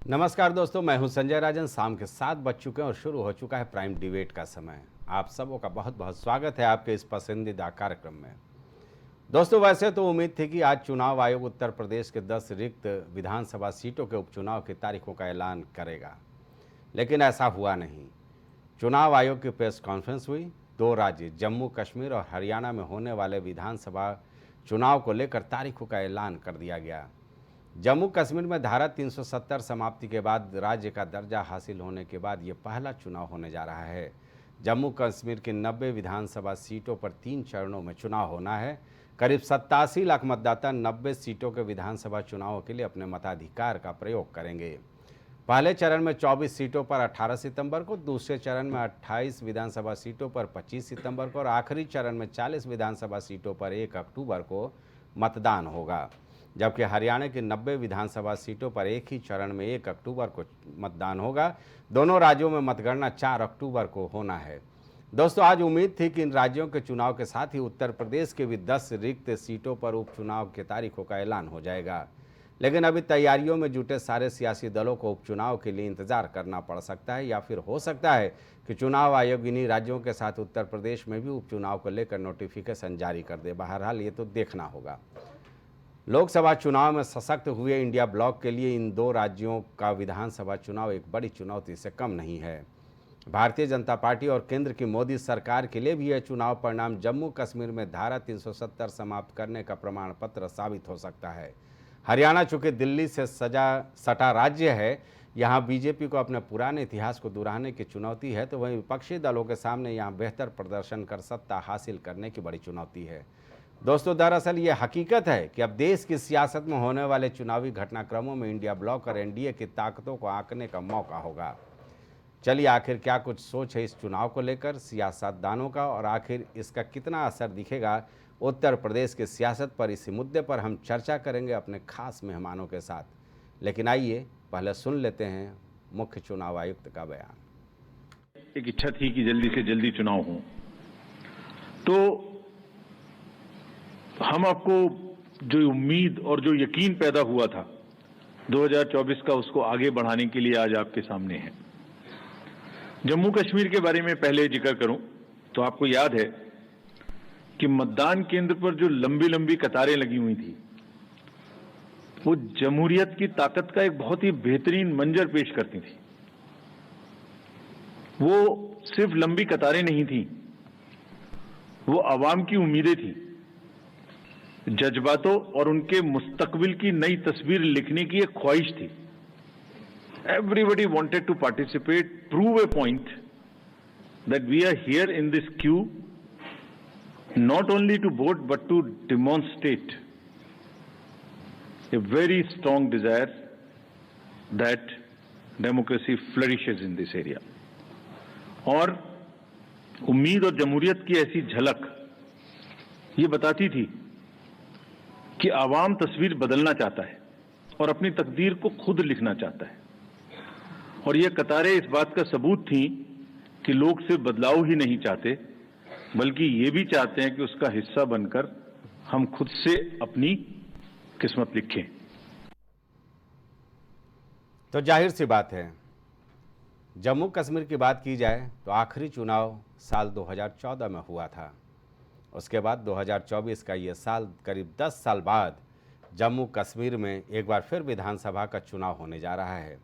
नमस्कार दोस्तों, मैं हूं संजय राजन। शाम के 7 बज चुके हैं और शुरू हो चुका है प्राइम डिबेट का समय। आप सबों का बहुत बहुत स्वागत है आपके इस पसंदीदा कार्यक्रम में। दोस्तों, वैसे तो उम्मीद थी कि आज चुनाव आयोग उत्तर प्रदेश के 10 रिक्त विधानसभा सीटों के उपचुनाव की तारीखों का ऐलान करेगा, लेकिन ऐसा हुआ नहीं। चुनाव आयोग की प्रेस कॉन्फ्रेंस हुई। 2 राज्य जम्मू कश्मीर और हरियाणा में होने वाले विधानसभा चुनाव को लेकर तारीखों का ऐलान कर दिया गया। जम्मू कश्मीर में धारा 370 समाप्ति के बाद राज्य का दर्जा हासिल होने के बाद ये पहला चुनाव होने जा रहा है। जम्मू कश्मीर की 90 विधानसभा सीटों पर 3 चरणों में चुनाव होना है। करीब 87 लाख मतदाता 90 सीटों के विधानसभा चुनावों के लिए अपने मताधिकार का प्रयोग करेंगे। पहले चरण में 24 सीटों पर 18 सितंबर को, दूसरे चरण में 28 विधानसभा सीटों पर 25 सितंबर को और आखिरी चरण में 40 विधानसभा सीटों पर 1 अक्टूबर को मतदान होगा। जबकि हरियाणा की 90 विधानसभा सीटों पर एक ही चरण में 1 अक्टूबर को मतदान होगा। दोनों राज्यों में मतगणना 4 अक्टूबर को होना है। दोस्तों, आज उम्मीद थी कि इन राज्यों के चुनाव के साथ ही उत्तर प्रदेश के भी 10 रिक्त सीटों पर उपचुनाव की तारीखों का ऐलान हो जाएगा, लेकिन अभी तैयारियों में जुटे सारे सियासी दलों को उपचुनाव के लिए इंतजार करना पड़ सकता है, या फिर हो सकता है कि चुनाव आयोग इन्हीं राज्यों के साथ उत्तर प्रदेश में भी उपचुनाव को लेकर नोटिफिकेशन जारी कर दे। बहरहाल ये तो देखना होगा। लोकसभा चुनाव में सशक्त हुए इंडिया ब्लॉक के लिए इन 2 राज्यों का विधानसभा चुनाव एक बड़ी चुनौती से कम नहीं है। भारतीय जनता पार्टी और केंद्र की मोदी सरकार के लिए भी यह चुनाव परिणाम जम्मू कश्मीर में धारा 370 समाप्त करने का प्रमाण पत्र साबित हो सकता है। हरियाणा चूंकि दिल्ली से सटा राज्य है, यहाँ बीजेपी को अपने पुराने इतिहास को दोहराने की चुनौती है, तो वहीं विपक्षी दलों के सामने यहाँ बेहतर प्रदर्शन कर सत्ता हासिल करने की बड़ी चुनौती है। दोस्तों, दरअसल ये हकीकत है कि अब देश की सियासत में होने वाले चुनावी घटनाक्रमों में इंडिया ब्लॉक और एनडीए की ताकतों को आंकने का मौका होगा। चलिए, आखिर क्या कुछ सोच है इस चुनाव को लेकर सियासतदानों का, और आखिर इसका कितना असर दिखेगा उत्तर प्रदेश की सियासत पर, इसी मुद्दे पर हम चर्चा करेंगे अपने खास मेहमानों के साथ। लेकिन आइए पहले सुन लेते हैं मुख्य चुनाव आयुक्त का बयान। एक इच्छा थी कि जल्दी से जल्दी चुनाव हो, तो हम आपको जो उम्मीद और जो यकीन पैदा हुआ था 2024 का, उसको आगे बढ़ाने के लिए आज आपके सामने है। जम्मू कश्मीर के बारे में पहले जिक्र करूं तो आपको याद है कि मतदान केंद्र पर जो लंबी लंबी कतारें लगी हुई थी, वो जमहूरियत की ताकत का एक बहुत ही बेहतरीन मंजर पेश करती थी। वो सिर्फ लंबी कतारें नहीं थी, वो आवाम की उम्मीदें थी, जज्बातों और उनके मुस्तकबिल की नई तस्वीर लिखने की एक ख्वाहिश थी। Everybody wanted to participate, prove a point that we are here in this queue not only to vote but to demonstrate a very strong desire that democracy flourishes in this area. और उम्मीद और जमहूरियत की ऐसी झलक ये बताती थी कि आवाम तस्वीर बदलना चाहता है और अपनी तकदीर को खुद लिखना चाहता है। और ये कतारें इस बात का सबूत थी कि लोग सिर्फ बदलाव ही नहीं चाहते, बल्कि ये भी चाहते हैं कि उसका हिस्सा बनकर हम खुद से अपनी किस्मत लिखें। तो जाहिर सी बात है, जम्मू कश्मीर की बात की जाए तो आखिरी चुनाव साल 2014 में हुआ था। उसके बाद 2024 का ये साल, करीब 10 साल बाद जम्मू कश्मीर में एक बार फिर विधानसभा का चुनाव होने जा रहा है।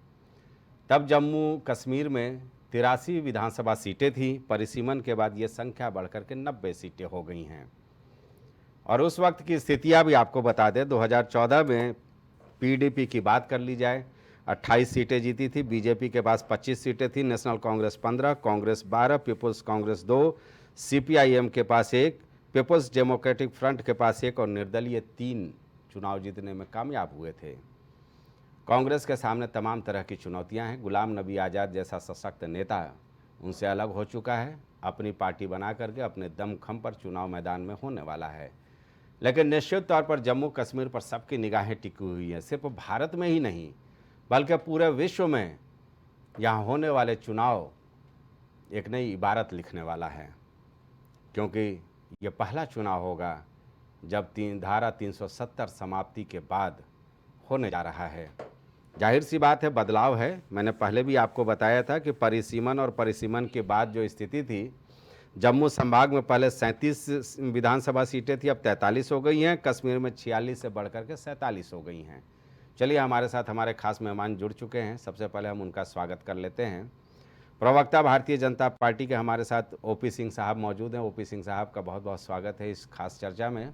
तब जम्मू कश्मीर में 83 विधानसभा सीटें थीं। परिसीमन के बाद ये संख्या बढ़कर के 90 सीटें हो गई हैं। और उस वक्त की स्थितियां भी आपको बता दें। 2014 में पीडीपी की बात कर ली जाए, 28 सीटें जीती थी। बीजेपी के पास 25 सीटें थी, National Congress 15, Congress 12, People's Congress 2, CPIM के पास 1, पीपुल्स डेमोक्रेटिक फ्रंट के पास 1 और निर्दलीय 3 चुनाव जीतने में कामयाब हुए थे। कांग्रेस के सामने तमाम तरह की चुनौतियां हैं। गुलाम नबी आज़ाद जैसा सशक्त नेता उनसे अलग हो चुका है, अपनी पार्टी बना करके अपने दमखम पर चुनाव मैदान में होने वाला है। लेकिन निश्चित तौर पर जम्मू कश्मीर पर सबकी निगाहें टिकी हुई हैं। सिर्फ भारत में ही नहीं बल्कि पूरे विश्व में यहाँ होने वाले चुनाव एक नई इबारत लिखने वाला है, क्योंकि ये पहला चुनाव होगा जब धारा 370 समाप्ति के बाद होने जा रहा है। जाहिर सी बात है, बदलाव है। मैंने पहले भी आपको बताया था कि परिसीमन और परिसीमन के बाद जो स्थिति थी, जम्मू संभाग में पहले 37 विधानसभा सीटें थी, अब 43 हो गई हैं। कश्मीर में 46 से बढ़ कर के 47 हो गई हैं। चलिए, हमारे साथ हमारे खास मेहमान जुड़ चुके हैं। सबसे पहले हम उनका स्वागत कर लेते हैं। प्रवक्ता भारतीय जनता पार्टी के हमारे साथ ओपी सिंह साहब मौजूद हैं। ओपी सिंह साहब का बहुत बहुत स्वागत है इस खास चर्चा में।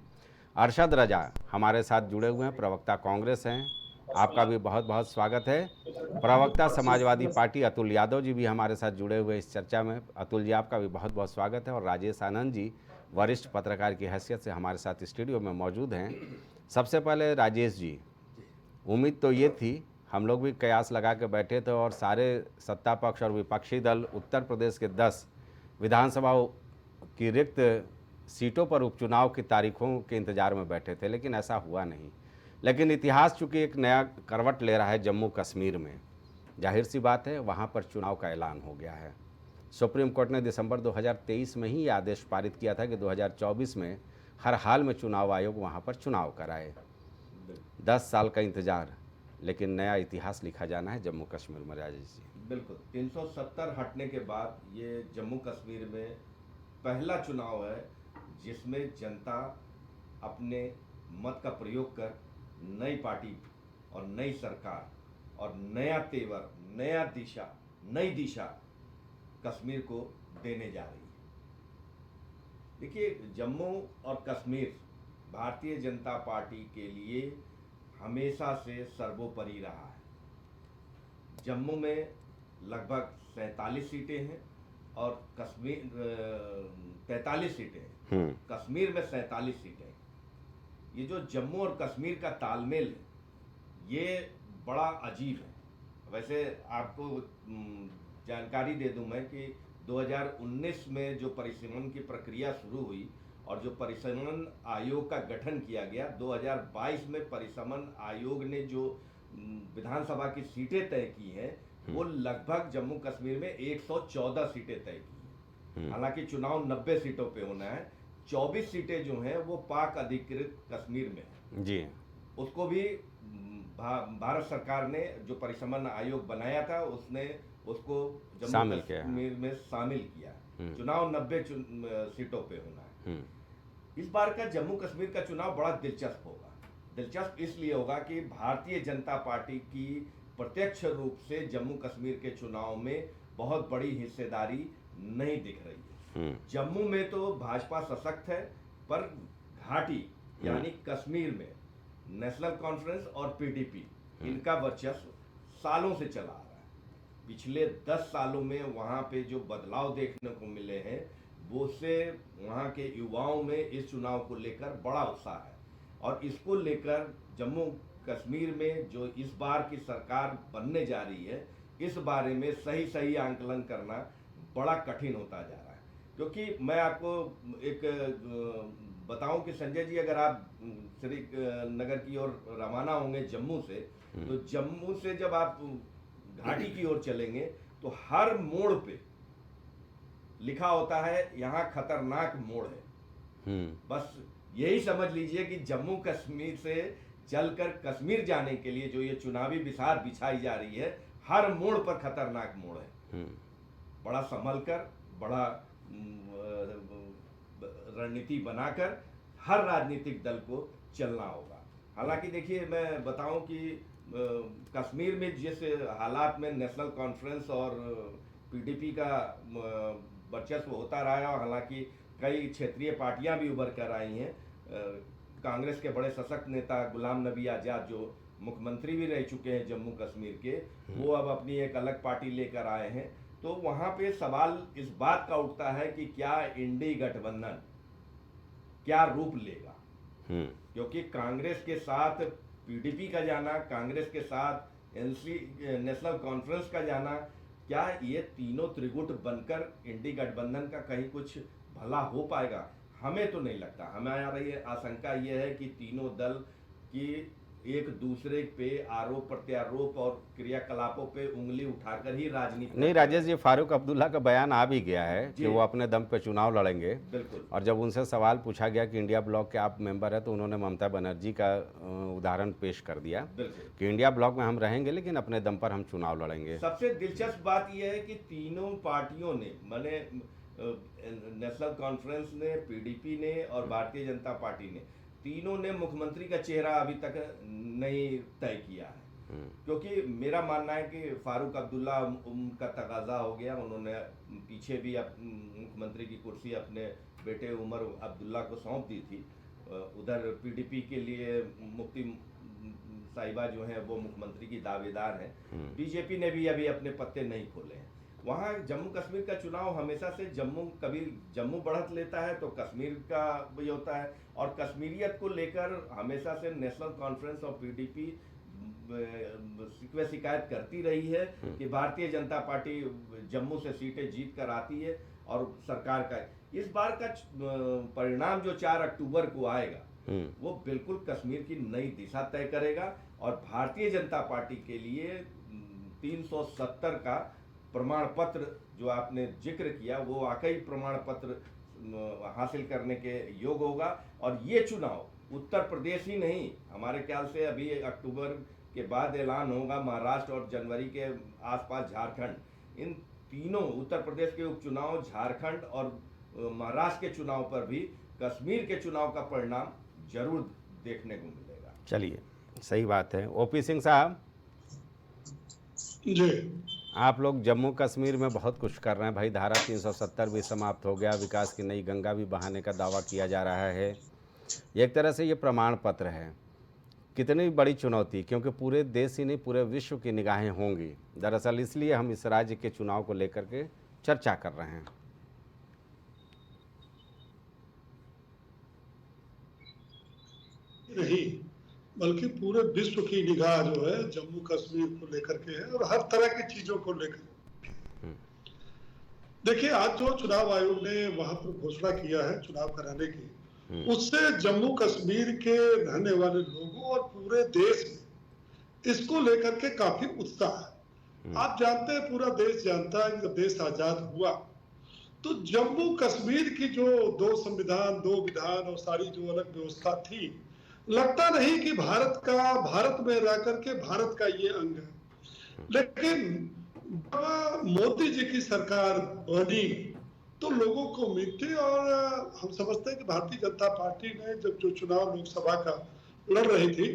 अरशद रजा हमारे साथ जुड़े हुए हैं, प्रवक्ता कांग्रेस हैं, आपका भी बहुत बहुत स्वागत है। प्रवक्ता समाजवादी पार्टी अतुल यादव जी भी हमारे साथ जुड़े हुए इस चर्चा में। अतुल जी, आपका भी बहुत बहुत स्वागत है। और राजेश आनंद जी वरिष्ठ पत्रकार की हैसियत से हमारे साथ स्टूडियो में मौजूद हैं। सबसे पहले राजेश जी, उम्मीद तो ये थी, हम लोग भी कयास लगा के बैठे थे और सारे सत्ता पक्ष और विपक्षी दल उत्तर प्रदेश के 10 विधानसभा की रिक्त सीटों पर उपचुनाव की तारीखों के इंतजार में बैठे थे, लेकिन ऐसा हुआ नहीं। लेकिन इतिहास चूंकि एक नया करवट ले रहा है जम्मू कश्मीर में, जाहिर सी बात है वहाँ पर चुनाव का ऐलान हो गया है। सुप्रीम कोर्ट ने दिसंबर 2023 में ही ये आदेश पारित किया था कि 2024 में हर हाल में चुनाव आयोग वहाँ पर चुनाव कराए। 10 साल का इंतजार, लेकिन नया इतिहास लिखा जाना है जम्मू कश्मीर में। राजेश जी, बिल्कुल 370 हटने के बाद ये जम्मू कश्मीर में पहला चुनाव है जिसमें जनता अपने मत का प्रयोग कर नई पार्टी और नई सरकार और नया तेवर, नई दिशा कश्मीर को देने जा रही है। देखिए, जम्मू और कश्मीर भारतीय जनता पार्टी के लिए हमेशा से सर्वोपरि रहा है। जम्मू में लगभग 47 सीटें हैं और कश्मीर 43 सीटें हैं। कश्मीर में 47 सीटें हैं। ये जो जम्मू और कश्मीर का तालमेल है, ये बड़ा अजीब है। वैसे आपको जानकारी दे दूं मैं कि 2019 में जो परिसीमन की प्रक्रिया शुरू हुई और जो परिसीमन आयोग का गठन किया गया, 2022 में परिसीमन आयोग ने जो विधानसभा की सीटें तय की हैं, वो लगभग जम्मू कश्मीर में 114 सीटें तय की हैं। हालांकि चुनाव 90 सीटों पे होना है। 24 सीटें जो हैं वो पाक अधिकृत कश्मीर में है जी। उसको भी भारत सरकार ने जो परिसीमन आयोग बनाया था उसने उसको जम्मू कश्मीर में शामिल किया। चुनाव 90 सीटों पे होना है। इस बार का जम्मू कश्मीर का चुनाव बड़ा दिलचस्प होगा। दिलचस्प इसलिए होगा कि भारतीय जनता पार्टी की प्रत्यक्ष रूप से जम्मू कश्मीर के चुनाव में बहुत बड़ी हिस्सेदारी नहीं दिख रही है। जम्मू में तो भाजपा सशक्त है, पर घाटी यानी कश्मीर में नेशनल कॉन्फ्रेंस और पीडीपी, इनका वर्चस्व सालों से चला आ रहा है। पिछले 10 सालों में वहां पे जो बदलाव देखने को मिले हैं, वो से वहां के युवाओं में इस चुनाव को लेकर बड़ा उत्साह है। और इसको लेकर जम्मू कश्मीर में जो इस बार की सरकार बनने जा रही है, इस बारे में सही आंकलन करना बड़ा कठिन होता जा रहा है। क्योंकि मैं आपको एक बताऊं कि संजय जी, अगर आप श्री नगर की ओर रवाना होंगे जम्मू से, तो जम्मू से जब आप घाटी की ओर चलेंगे तो हर मोड़ पे लिखा होता है यहाँ खतरनाक मोड़ है। बस यही समझ लीजिए कि जम्मू कश्मीर से चलकर कश्मीर जाने के लिए जो ये चुनावी बिसार बिछाई जा रही है, हर मोड़ पर खतरनाक मोड़ है। बड़ा संभल कर, बड़ा रणनीति बनाकर हर राजनीतिक दल को चलना होगा। हालांकि देखिए, मैं बताऊं कि कश्मीर में जिस हालात में नेशनल कॉन्फ्रेंस और पीडीपी का वर्चस्व होता रहा है, और हालांकि कई क्षेत्रीय पार्टियां भी उभर कर आई हैं। कांग्रेस के बड़े सशक्त नेता गुलाम नबी आज़ाद, जो मुख्यमंत्री भी रह चुके हैं जम्मू कश्मीर के, वो अब अपनी एक अलग पार्टी लेकर आए हैं। तो वहां पे सवाल इस बात का उठता है कि क्या इंडी गठबंधन क्या रूप लेगा। क्योंकि कांग्रेस के साथ पीडीपी का जाना, कांग्रेस के साथ नेशनल कॉन्फ्रेंस का जाना, क्या ये तीनों त्रिगुट बनकर इंडी गठबंधन का कहीं कुछ भला हो पाएगा? हमें तो नहीं लगता। हमारी आशंका ये है कि तीनों दल की एक दूसरे पे आरोप प्रत्यारोप और क्रियाकलापों पे उंगली उठाकर ही राजनीति नहीं राजेश जी, फारूक अब्दुल्ला का बयान आ भी गया है कि जी। वो अपने दम पे चुनाव लड़ेंगे। बिल्कुल। और जब उनसे सवाल पूछा गया कि इंडिया ब्लॉक के आप मेंबर हैं, तो उन्होंने ममता बनर्जी का उदाहरण पेश कर दिया बिल्कुल कि इंडिया ब्लॉक में हम रहेंगे लेकिन अपने दम पर हम चुनाव लड़ेंगे। सबसे दिलचस्प बात यह है कि तीनों पार्टियों ने, माने नेशनल कॉन्फ्रेंस ने, पीडीपी ने और भारतीय जनता पार्टी ने, तीनों ने मुख्यमंत्री का चेहरा अभी तक नहीं तय किया है। क्योंकि मेरा मानना है कि फारूक अब्दुल्ला उनका तकाजा हो गया। उन्होंने पीछे भी मुख्यमंत्री की कुर्सी अपने बेटे उमर अब्दुल्ला को सौंप दी थी। उधर पीडीपी के लिए मुफ्ती साहिबा जो हैं वो मुख्यमंत्री की दावेदार हैं। बीजेपी ने भी अभी अपने पत्ते नहीं खोले हैं। वहाँ जम्मू कश्मीर का चुनाव हमेशा से कभी जम्मू बढ़त लेता है तो कश्मीर का भी होता है, और कश्मीरियत को लेकर हमेशा से नेशनल कॉन्फ्रेंस और पीडीपी शिकायत करती रही है कि भारतीय जनता पार्टी जम्मू से सीटें जीत कर आती है और सरकार का इस बार का परिणाम जो 4 अक्टूबर को आएगा वो बिल्कुल कश्मीर की नई दिशा तय करेगा। और भारतीय जनता पार्टी के लिए 370 का प्रमाण पत्र जो आपने जिक्र किया वो वाकई प्रमाण पत्र हासिल करने के योग्य होगा। और ये चुनाव उत्तर प्रदेश ही नहीं, हमारे ख्याल से अभी अक्टूबर के बाद ऐलान होगा महाराष्ट्र और जनवरी के आसपास झारखंड। इन तीनों, उत्तर प्रदेश के उपचुनाव, झारखंड और महाराष्ट्र के चुनाव पर भी कश्मीर के चुनाव का परिणाम जरूर देखने को मिलेगा। चलिए, सही बात है। ओपी सिंह साहब जी, आप लोग जम्मू कश्मीर में बहुत कुछ कर रहे हैं भाई। धारा 370 भी समाप्त हो गया, विकास की नई गंगा भी बहाने का दावा किया जा रहा है। एक तरह से ये प्रमाण पत्र है। कितनी बड़ी चुनौती, क्योंकि पूरे देश ही नहीं पूरे विश्व की निगाहें होंगी। दरअसल इसलिए हम इस राज्य के चुनाव को लेकर के चर्चा कर रहे हैं। नहीं बल्कि पूरे विश्व की निगाह जो है जम्मू कश्मीर को लेकर के है और हर तरह की चीजों को लेकर। देखिए, आज जो चुनाव आयोग ने वहां पर घोषणा किया है चुनाव कराने की, उससे जम्मू कश्मीर के रहने वाले लोगों और पूरे देश में इसको लेकर के काफी उत्साह है। आप जानते हैं, पूरा देश जानता है कि जब देश आजाद हुआ तो जम्मू कश्मीर की जो 2 संविधान, 2 विधान और सारी जो अलग व्यवस्था थी, लगता नहीं कि भारत में रह करके भारत का ये अंग है। लेकिन मोदी जी की सरकार बनी तो लोगों को उम्मीद थी, और हम समझते हैं कि भारतीय जनता पार्टी ने जब जो चुनाव लोकसभा का लड़ रही थी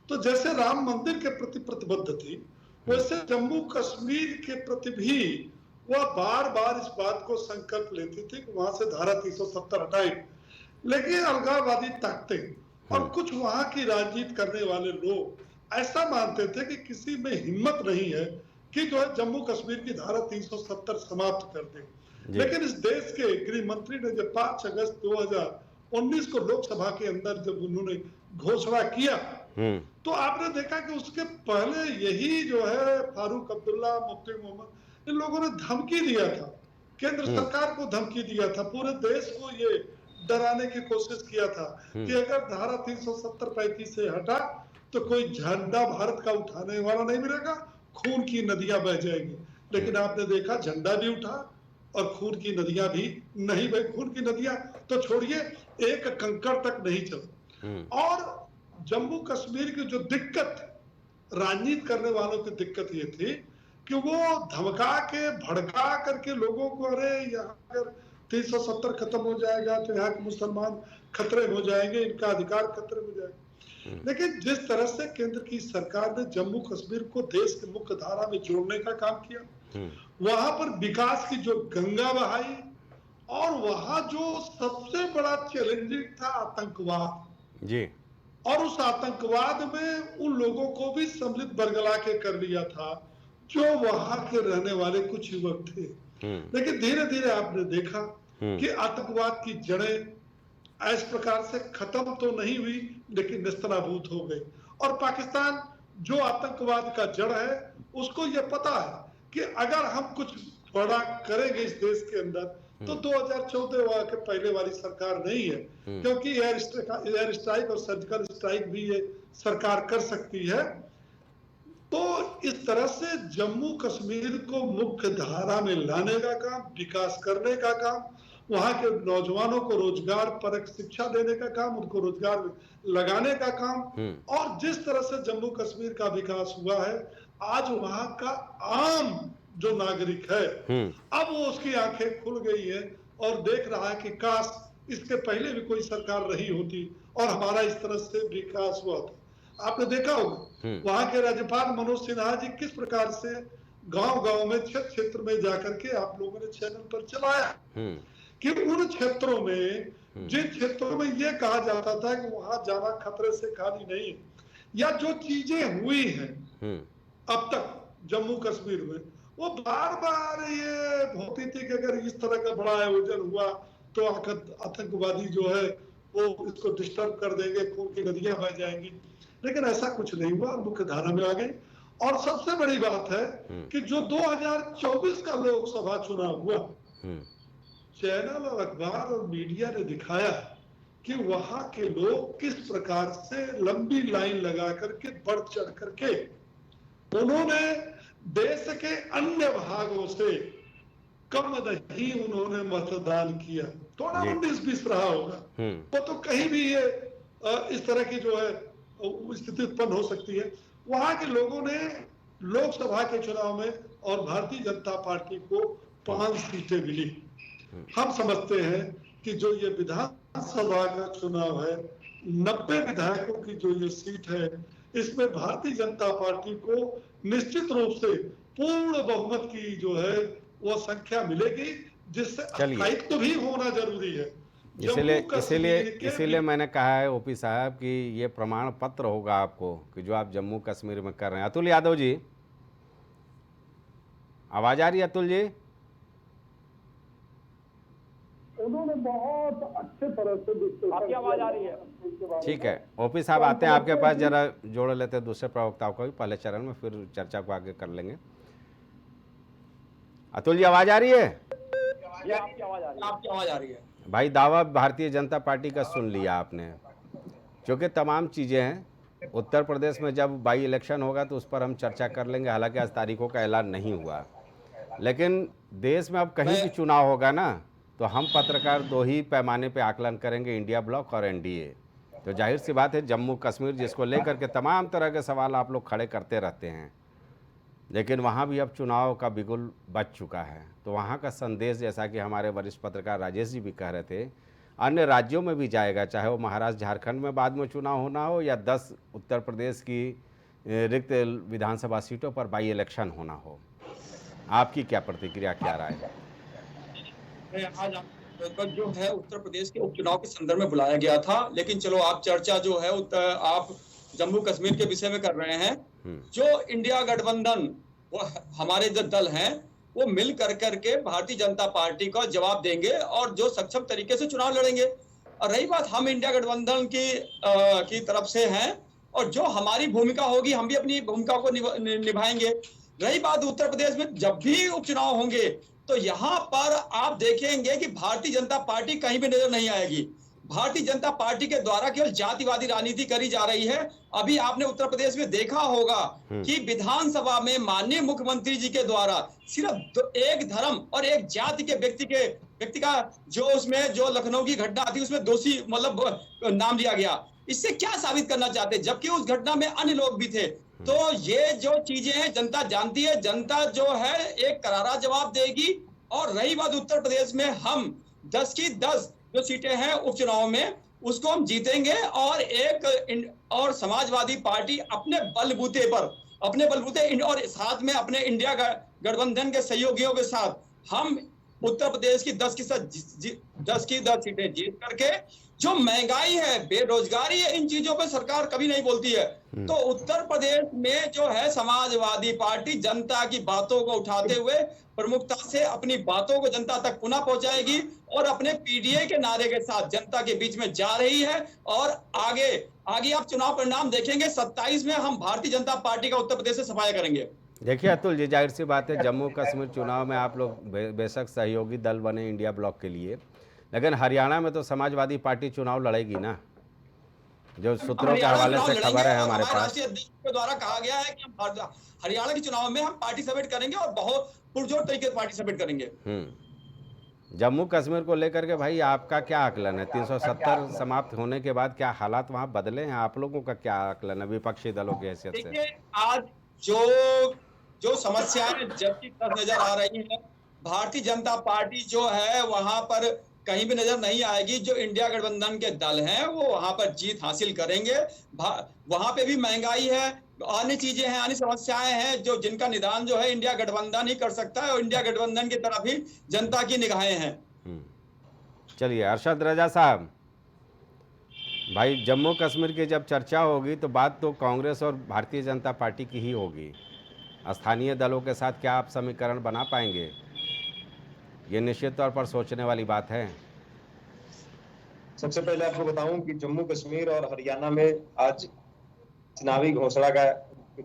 तो जैसे राम मंदिर के प्रति प्रतिबद्ध थी, वैसे जम्मू कश्मीर के प्रति भी वह बार बार इस बात को संकल्प लेती थी कि वहां से धारा 370 हटाए। लेकिन अलगाववादी ताकतें और कुछ वहां की राजनीति करने वाले लोग ऐसा मानते थे कि किसी में हिम्मत नहीं है कि जो है जम्मू कश्मीर की धारा 370 समाप्त कर दे। लेकिन इस देश के गृह मंत्री ने जब 5 अगस्त 2019 को लोकसभा के अंदर जब उन्होंने घोषणा किया तो आपने देखा कि उसके पहले यही जो है फारूक अब्दुल्ला, मुफ्ती मोहम्मद, इन लोगों ने धमकी दिया था, केंद्र सरकार को धमकी दिया था, पूरे देश को ये डराने की कोशिश किया था कि अगर धारा 370-35 से हटा तो कोई झंडा भारत का उठाने वाला नहीं मिलेगा, खून की नदियां बह जाएंगी। लेकिन आपने देखा झंडा भी उठा और खून की नदियां भी नहीं बही। खून की नदियां तो छोड़िए, एक कंकड़ तक नहीं चला। और जम्मू कश्मीर की जो दिक्कत, राजनीति करने वालों की दिक्कत ये थी कि वो धमका के भड़का करके लोगों को, अरे यहाँ अगर 370 खत्म हो जाएगा तो यहाँ के मुसलमान खतरे हो जाएंगे, इनका अधिकार खतरे में जाएगा। लेकिन जिस तरह से केंद्र की सरकार ने जम्मू कश्मीर को देश की मुख्य धारा में जोड़ने का काम किया, वहां पर विकास की जो गंगा बहाई, और वहां जो सबसे बड़ा चैलेंजिंग था आतंकवाद जी, और उस आतंकवाद में उन लोगों को भी सम्मिलित बरगला के कर लिया था जो वहां के रहने वाले कुछ युवक थे। लेकिन धीरे धीरे आपने देखा कि आतंकवाद की जड़ें इस प्रकार से खत्म तो नहीं हुई लेकिन निस्तनाबूद हो गई। और पाकिस्तान जो आतंकवाद का जड़ है उसको यह पता है कि अगर हम कुछ बड़ा करेंगे इस देश के अंदर तो 2014 वहां के पहले वाली सरकार नहीं है, क्योंकि एयर स्ट्राइक और सर्जिकल स्ट्राइक भी ये सरकार कर सकती है। तो इस तरह से जम्मू कश्मीर को मुख्य धारा में लाने का काम, विकास करने का काम, वहां के नौजवानों को रोजगार परक शिक्षा देने का काम, उनको रोजगार लगाने का काम, और जिस तरह से जम्मू कश्मीर का विकास हुआ है, आज वहां का आम जो नागरिक है अब वो उसकी आंखें खुल गई है और देख रहा है कि काश इसके पहले भी कोई सरकार रही होती और हमारा इस तरह से विकास हुआ था। आपने देखा होगा वहां के राज्यपाल मनोज सिन्हा जी किस प्रकार से गांव-गांव में क्षेत्र में जाकर के आप लोगों ने चैनल पर चलाया कि उन क्षेत्रों में, जिन क्षेत्रों में ये कहा जाता था कि वहां जाना खतरे से खाली नहीं, या जो चीजें हुई हैं अब तक जम्मू कश्मीर में, वो बार बार ये होती थी कि अगर इस तरह का बड़ा आयोजन हुआ तो आतंकवादी जो है वो इसको डिस्टर्ब कर देंगे, खून की नदियां बह जाएंगी, लेकिन ऐसा कुछ नहीं हुआ, मुख्य धारा में आ गई। और सबसे बड़ी बात है कि जो 2024 का लोकसभा चुनाव हुआ, चैनल और अखबार और मीडिया ने दिखाया कि वहां के लोग किस प्रकार से लंबी लाइन लगा करके बढ़ चढ़ करके उन्होंने देश के अन्य भागों से कम नहीं उन्होंने मतदान किया। थोड़ा 19-20 रहा होगा, वो तो कहीं भी ये इस तरह की जो है स्थिति उत्पन्न हो सकती है। वहां के लोगों ने लोकसभा के चुनाव में और भारतीय जनता पार्टी को 5 सीटें मिली। हम समझते हैं कि जो ये विधानसभा का चुनाव है, 90 विधायकों की जो ये सीट है, इसमें भारतीय जनता पार्टी को निश्चित रूप से पूर्ण बहुमत की जो है वो संख्या मिलेगी, जिससे स्थायित्व भी होना जरूरी है। इसीलिए मैंने कहा है ओपी साहब कि ये प्रमाण पत्र होगा आपको कि जो आप जम्मू कश्मीर में कर रहे हैं। अतुल यादव जी, आवाज आ रही है अतुल जी? उन्होंने बहुत अच्छे तरह से, आपकी आवाज आ रही है? ठीक है, ओपी साहब आते हैं आपके पास, जरा जोड़ लेते हैं दूसरे प्रवक्ताओं को भी पहले चरण में, फिर चर्चा को आगे कर लेंगे। अतुल जी आवाज आ रही है? आपकी आवाज आ रही है भाई। दावा भारतीय जनता पार्टी का सुन लिया आपने, क्योंकि तमाम चीज़ें हैं। उत्तर प्रदेश में जब बाई इलेक्शन होगा तो उस पर हम चर्चा कर लेंगे, हालांकि आज तारीखों का ऐलान नहीं हुआ, लेकिन देश में अब कहीं भी चुनाव होगा ना तो हम पत्रकार 2 ही पैमाने पे आकलन करेंगे, इंडिया ब्लॉक और एनडीए। तो जाहिर सी बात है जम्मू कश्मीर जिसको लेकर के तमाम तरह के सवाल आप लोग खड़े करते रहते हैं, लेकिन वहाँ भी अब चुनाव का बिगुल बज चुका है। तो वहाँ का संदेश, जैसा कि हमारे वरिष्ठ पत्रकार राजेश जी भी कह रहे थे, अन्य राज्यों में भी जाएगा, चाहे वो महाराष्ट्र झारखंड में बाद में चुनाव होना हो या 10 उत्तर प्रदेश की रिक्त विधानसभा सीटों पर बाई इलेक्शन होना हो। आपकी क्या प्रतिक्रिया, क्या राय है? आज जो है उत्तर प्रदेश के उपचुनाव के संदर्भ में बुलाया गया था, लेकिन चलो आप चर्चा जो है आप जम्मू कश्मीर के विषय में कर रहे हैं। जो इंडिया गठबंधन, वो हमारे जो दल हैं वो मिल करके भारतीय जनता पार्टी को जवाब देंगे और जो सक्षम तरीके से चुनाव लड़ेंगे। और रही बात, हम इंडिया गठबंधन की तरफ से हैं और जो हमारी भूमिका होगी हम भी अपनी भूमिका को निभाएंगे। रही बात उत्तर प्रदेश में जब भी उपचुनाव होंगे तो यहाँ पर आप देखेंगे कि भारतीय जनता पार्टी कहीं भी नजर नहीं आएगी। भारतीय जनता पार्टी के द्वारा केवल जातिवादी राजनीति करी जा रही है। अभी आपने उत्तर प्रदेश में देखा होगा कि विधानसभा में माननीय मुख्यमंत्री जी के द्वारा सिर्फ एक धर्म और एक जाति के व्यक्ति का जो उसमें जो लखनऊ की घटना थी उसमें दोषी मतलब नाम लिया गया। इससे क्या साबित करना चाहते, जबकि उस घटना में अन्य लोग भी थे। तो ये जो चीजें हैं जनता जानती है, जनता जो है एक करारा जवाब देगी। और रही बात उत्तर प्रदेश में, हम 10 की 10 जो सीटें हैं उपचुनाव में उसको हम जीतेंगे और समाजवादी पार्टी अपने बलबूते और साथ में अपने इंडिया गठबंधन के सहयोगियों के साथ हम उत्तर प्रदेश की 10 की 10 सीटें जीत करके, जो महंगाई है, बेरोजगारी है, इन चीजों पे सरकार कभी नहीं बोलती है। तो उत्तर प्रदेश में जो है समाजवादी पार्टी जनता की बातों को उठाते हुए प्रमुखता से अपनी बातों को जनता तक पुनः पहुंचाएगी और अपने पीडीए के नारे के साथ जनता के बीच में जा रही है। और आगे आप चुनाव परिणाम देखेंगे, 27 में हम भारतीय जनता पार्टी का उत्तर प्रदेश से सफाया करेंगे। देखिए अतुल जी, जाहिर सी बात है जम्मू कश्मीर चुनाव में आप लोग बेशक सहयोगी दल बने इंडिया ब्लॉक के लिए, लेकिन हरियाणा में तो समाजवादी पार्टी चुनाव लड़ेगी ना, जो सूत्रों के हवाले से खबर है हमारे पास। राष्ट्रीय अध्यक्ष के द्वारा कहा गया है कि हम हरियाणा के चुनाव में हम पार्टिसिपेट करेंगे और बहुत पुरजोर तरीके से पार्टिसिपेट करेंगे। जम्मू कश्मीर को लेकर के भाई आपका क्या आकलन है? 370 समाप्त होने के बाद क्या हालात वहां बदले हैं? आप लोगों का क्या आकलन है विपक्षी दलों की हैसियत से? देखिए, आज जो समस्याएं जबकि नजर आ रही है, भारतीय जनता पार्टी जो है वहां पर कहीं भी नजर नहीं आएगी। जो इंडिया गठबंधन के दल हैं वो वहां पर जीत हासिल करेंगे। वहां पे भी महंगाई है, अन्य चीजें हैं, अन्य समस्याएं हैं जो जिनका निदान जो है इंडिया गठबंधन ही कर सकता है और इंडिया गठबंधन की तरफ ही जनता की निगाहें हैं। चलिए अरशद रजा साहब, भाई जम्मू कश्मीर की जब चर्चा होगी तो बात तो कांग्रेस और भारतीय जनता पार्टी की ही होगी। स्थानीय दलों के साथ क्या आप समीकरण बना पाएंगे? ये निश्चित तौर पर सोचने वाली बात है। सबसे पहले आपको बताऊं कि जम्मू कश्मीर और हरियाणा में आज चुनावी घोषणा का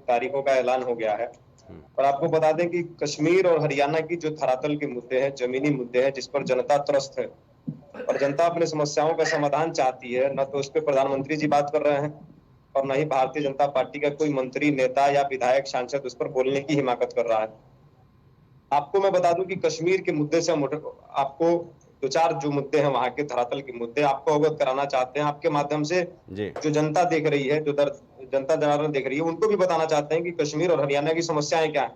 तारीखों का ऐलान हो गया है। और आपको बता दें कि कश्मीर और हरियाणा की जो धरातल के मुद्दे हैं, जमीनी मुद्दे हैं जिस पर जनता त्रस्त है और जनता अपने समस्याओं का समाधान चाहती है, न तो उस पर प्रधानमंत्री जी बात कर रहे हैं और न ही भारतीय जनता पार्टी का कोई मंत्री, नेता या विधायक, सांसद उस पर बोलने की हिमाकत कर रहा है। आपको मैं बता दूं कि कश्मीर के मुद्दे से आपको दो चार जो मुद्दे हैं वहां के धरातल के मुद्दे आपको अवगत कराना चाहते हैं। आपके माध्यम से जो जनता देख रही है, जो जनता जनार्दन देख रही है, उनको भी बताना चाहते हैं कि कश्मीर और हरियाणा की समस्याएं क्या है।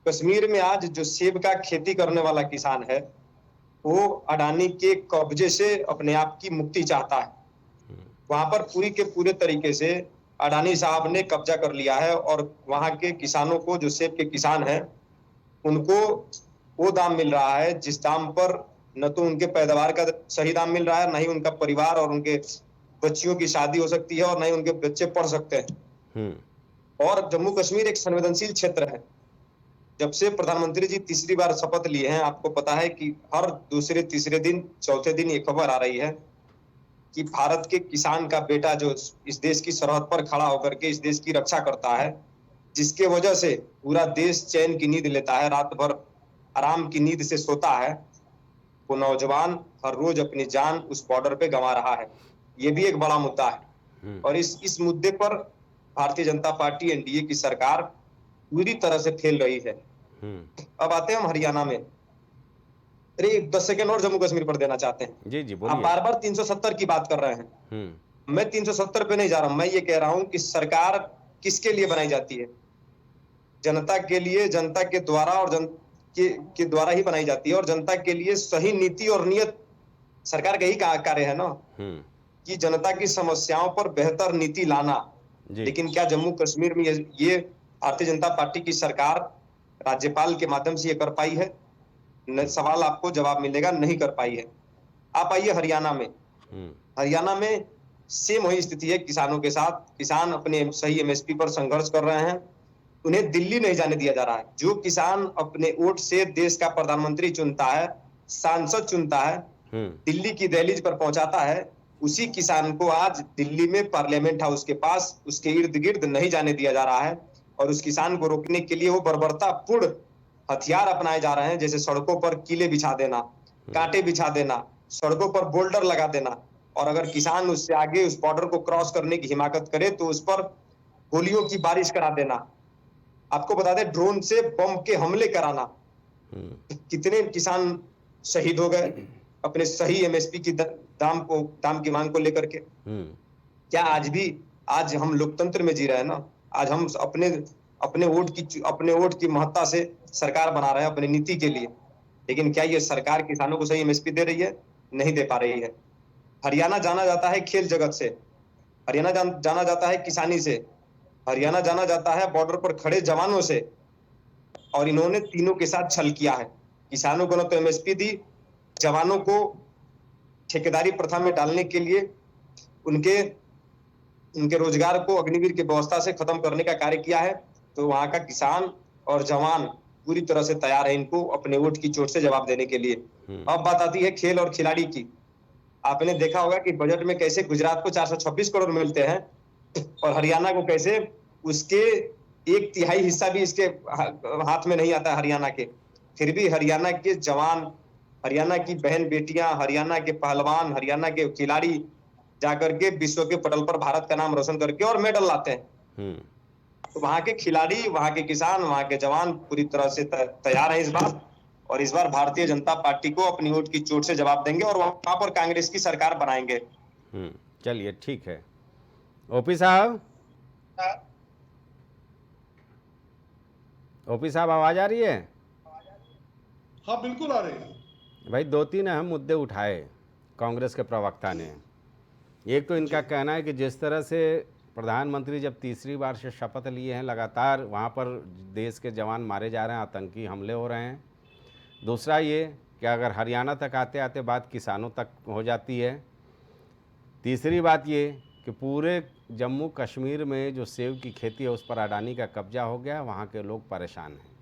कश्मीर में आज जो सेब का खेती करने वाला किसान है वो अडानी के कब्जे से अपने आप की मुक्ति चाहता है। वहां पर पूरी के पूरे तरीके से अडानी साहब ने कब्जा कर लिया है और वहां के किसानों को, जो सेब के किसान हैं, उनको वो दाम मिल रहा है जिस दाम पर न तो उनके पैदावार का सही दाम मिल रहा है, न ही उनका परिवार और उनके बच्चियों की शादी हो सकती है और न ही उनके बच्चे पढ़ सकते हैं। और जम्मू कश्मीर एक संवेदनशील क्षेत्र है। जब से प्रधानमंत्री जी तीसरी बार शपथ लिए हैं, आपको पता है कि हर दूसरे तीसरे दिन, चौथे दिन ये खबर आ रही है कि भारत के किसान का बेटा जो इस देश की सरहद पर खड़ा होकर के इस देश की रक्षा करता है, जिसके वजह से पूरा देश चैन की नींद लेता है, रात भर आराम की नींद से सोता है, वो नौजवान हर रोज अपनी जान उस बॉर्डर पे गंवा रहा है। ये भी एक बड़ा मुद्दा है और इस मुद्दे पर भारतीय जनता पार्टी, एनडीए की सरकार पूरी तरह से फेल रही है। अब आते हैं हम हरियाणा में। अरे 10 सेकंड और जम्मू कश्मीर पर देना चाहते हैं। जी जी बोलिए। आप बार बार 370 की बात कर रहे हैं। मैं 370 पे नहीं जा रहा हूं। मैं ये कह रहा हूं कि सरकार किसके लिए बनाई जाती है? जनता के लिए, जनता के द्वारा और के द्वारा ही बनाई जाती है और जनता के लिए सही नीति और नियत सरकार का ही कार्य है ना, कि जनता की समस्याओं पर बेहतर नीति लाना। लेकिन क्या जम्मू कश्मीर में ये भारतीय जनता पार्टी की सरकार राज्यपाल के माध्यम से ये कर पाई है? सवाल आपको जवाब मिलेगा, नहीं कर पाई है। आप आइए हरियाणा में। हरियाणा में सेम वही स्थिति है किसानों के साथ। किसान अपने सही एमएसपी पर संघर्ष कर रहे हैं, उन्हें दिल्ली नहीं जाने दिया जा रहा है। जो किसान अपने वोट से देश का प्रधानमंत्री चुनता है, सांसद चुनता है, दिल्ली की दहलीज पर पहुंचाता है, उसी किसान को आज दिल्ली में पार्लियामेंट हाउस के पास उसके इर्द गिर्द नहीं जाने दिया जा रहा है। और उस किसान को रोकने के लिए वो बर्बरतापूर्ण हथियार अपनाए जा रहे हैं, जैसे सड़कों पर कीले बिछा देना, कांटे बिछा देना, सड़कों पर बोल्डर लगा देना, और अगर किसान उससे आगे उस बॉर्डर को क्रॉस करने की हिमाकत करे तो उस पर गोलियों की बारिश करा देना। आपको बता दें, ड्रोन से बम के हमले कराना। कितने किसान शहीद हो गए अपने सही एमएसपी की दाम की मांग को लेकर के। क्या आज हम लोकतंत्र में जी रहे हैं ना? आज हम अपने वोट की महत्ता से सरकार बना रहे हैं अपनी नीति के लिए, लेकिन क्या ये सरकार किसानों को सही एमएसपी दे रही है? नहीं दे पा रही है। हरियाणा जाना जाता है खेल जगत से, हरियाणा जाना जाता है किसानी से, हरियाणा जाना जाता है बॉर्डर पर खड़े जवानों से, और इन्होंने तीनों के साथ छल किया है। किसानों को न तो एमएसपी दी, जवानों को ठेकेदारी प्रथा में डालने के लिए उनके रोजगार को अग्निवीर की व्यवस्था से खत्म करने का कार्य किया है। तो वहां का किसान और जवान पूरी तरह से तैयार है इनको अपने वोट की चोट से जवाब देने के लिए। अब बात आती है खेल और खिलाड़ी की। आपने देखा होगा कि बजट में कैसे गुजरात को 426 करोड़ मिलते हैं और हरियाणा को कैसे उसके एक तिहाई हिस्सा भी इसके हाथ में नहीं आता हरियाणा के। फिर भी हरियाणा के जवान, हरियाणा की बहन बेटियां, हरियाणा के पहलवान, हरियाणा के खिलाड़ी जाकर के विश्व के पटल पर भारत का नाम रोशन करके और मेडल लाते हैं। तो वहां के खिलाड़ी, वहां के किसान, वहां के जवान पूरी तरह से तैयार है इस बार, और इस बार भारतीय जनता पार्टी को अपनी वोट की चोट से जवाब देंगे और वहां पर कांग्रेस की सरकार बनाएंगे। चलिए ठीक है। ओपी साहब, ओपी साहब आवाज आ रही है? हाँ बिल्कुल आ रही है। भाई 2-3 अहम मुद्दे उठाए कांग्रेस के प्रवक्ता ने। एक तो इनका कहना है कि जिस तरह से प्रधानमंत्री जब तीसरी बार से शपथ लिए हैं, लगातार वहाँ पर देश के जवान मारे जा रहे हैं, आतंकी हमले हो रहे हैं। दूसरा ये कि अगर हरियाणा तक आते आते बात किसानों तक हो जाती है। तीसरी बात ये कि पूरे जम्मू कश्मीर में जो सेब की खेती है उस पर अडानी का कब्जा हो गया, वहाँ के लोग परेशान हैं।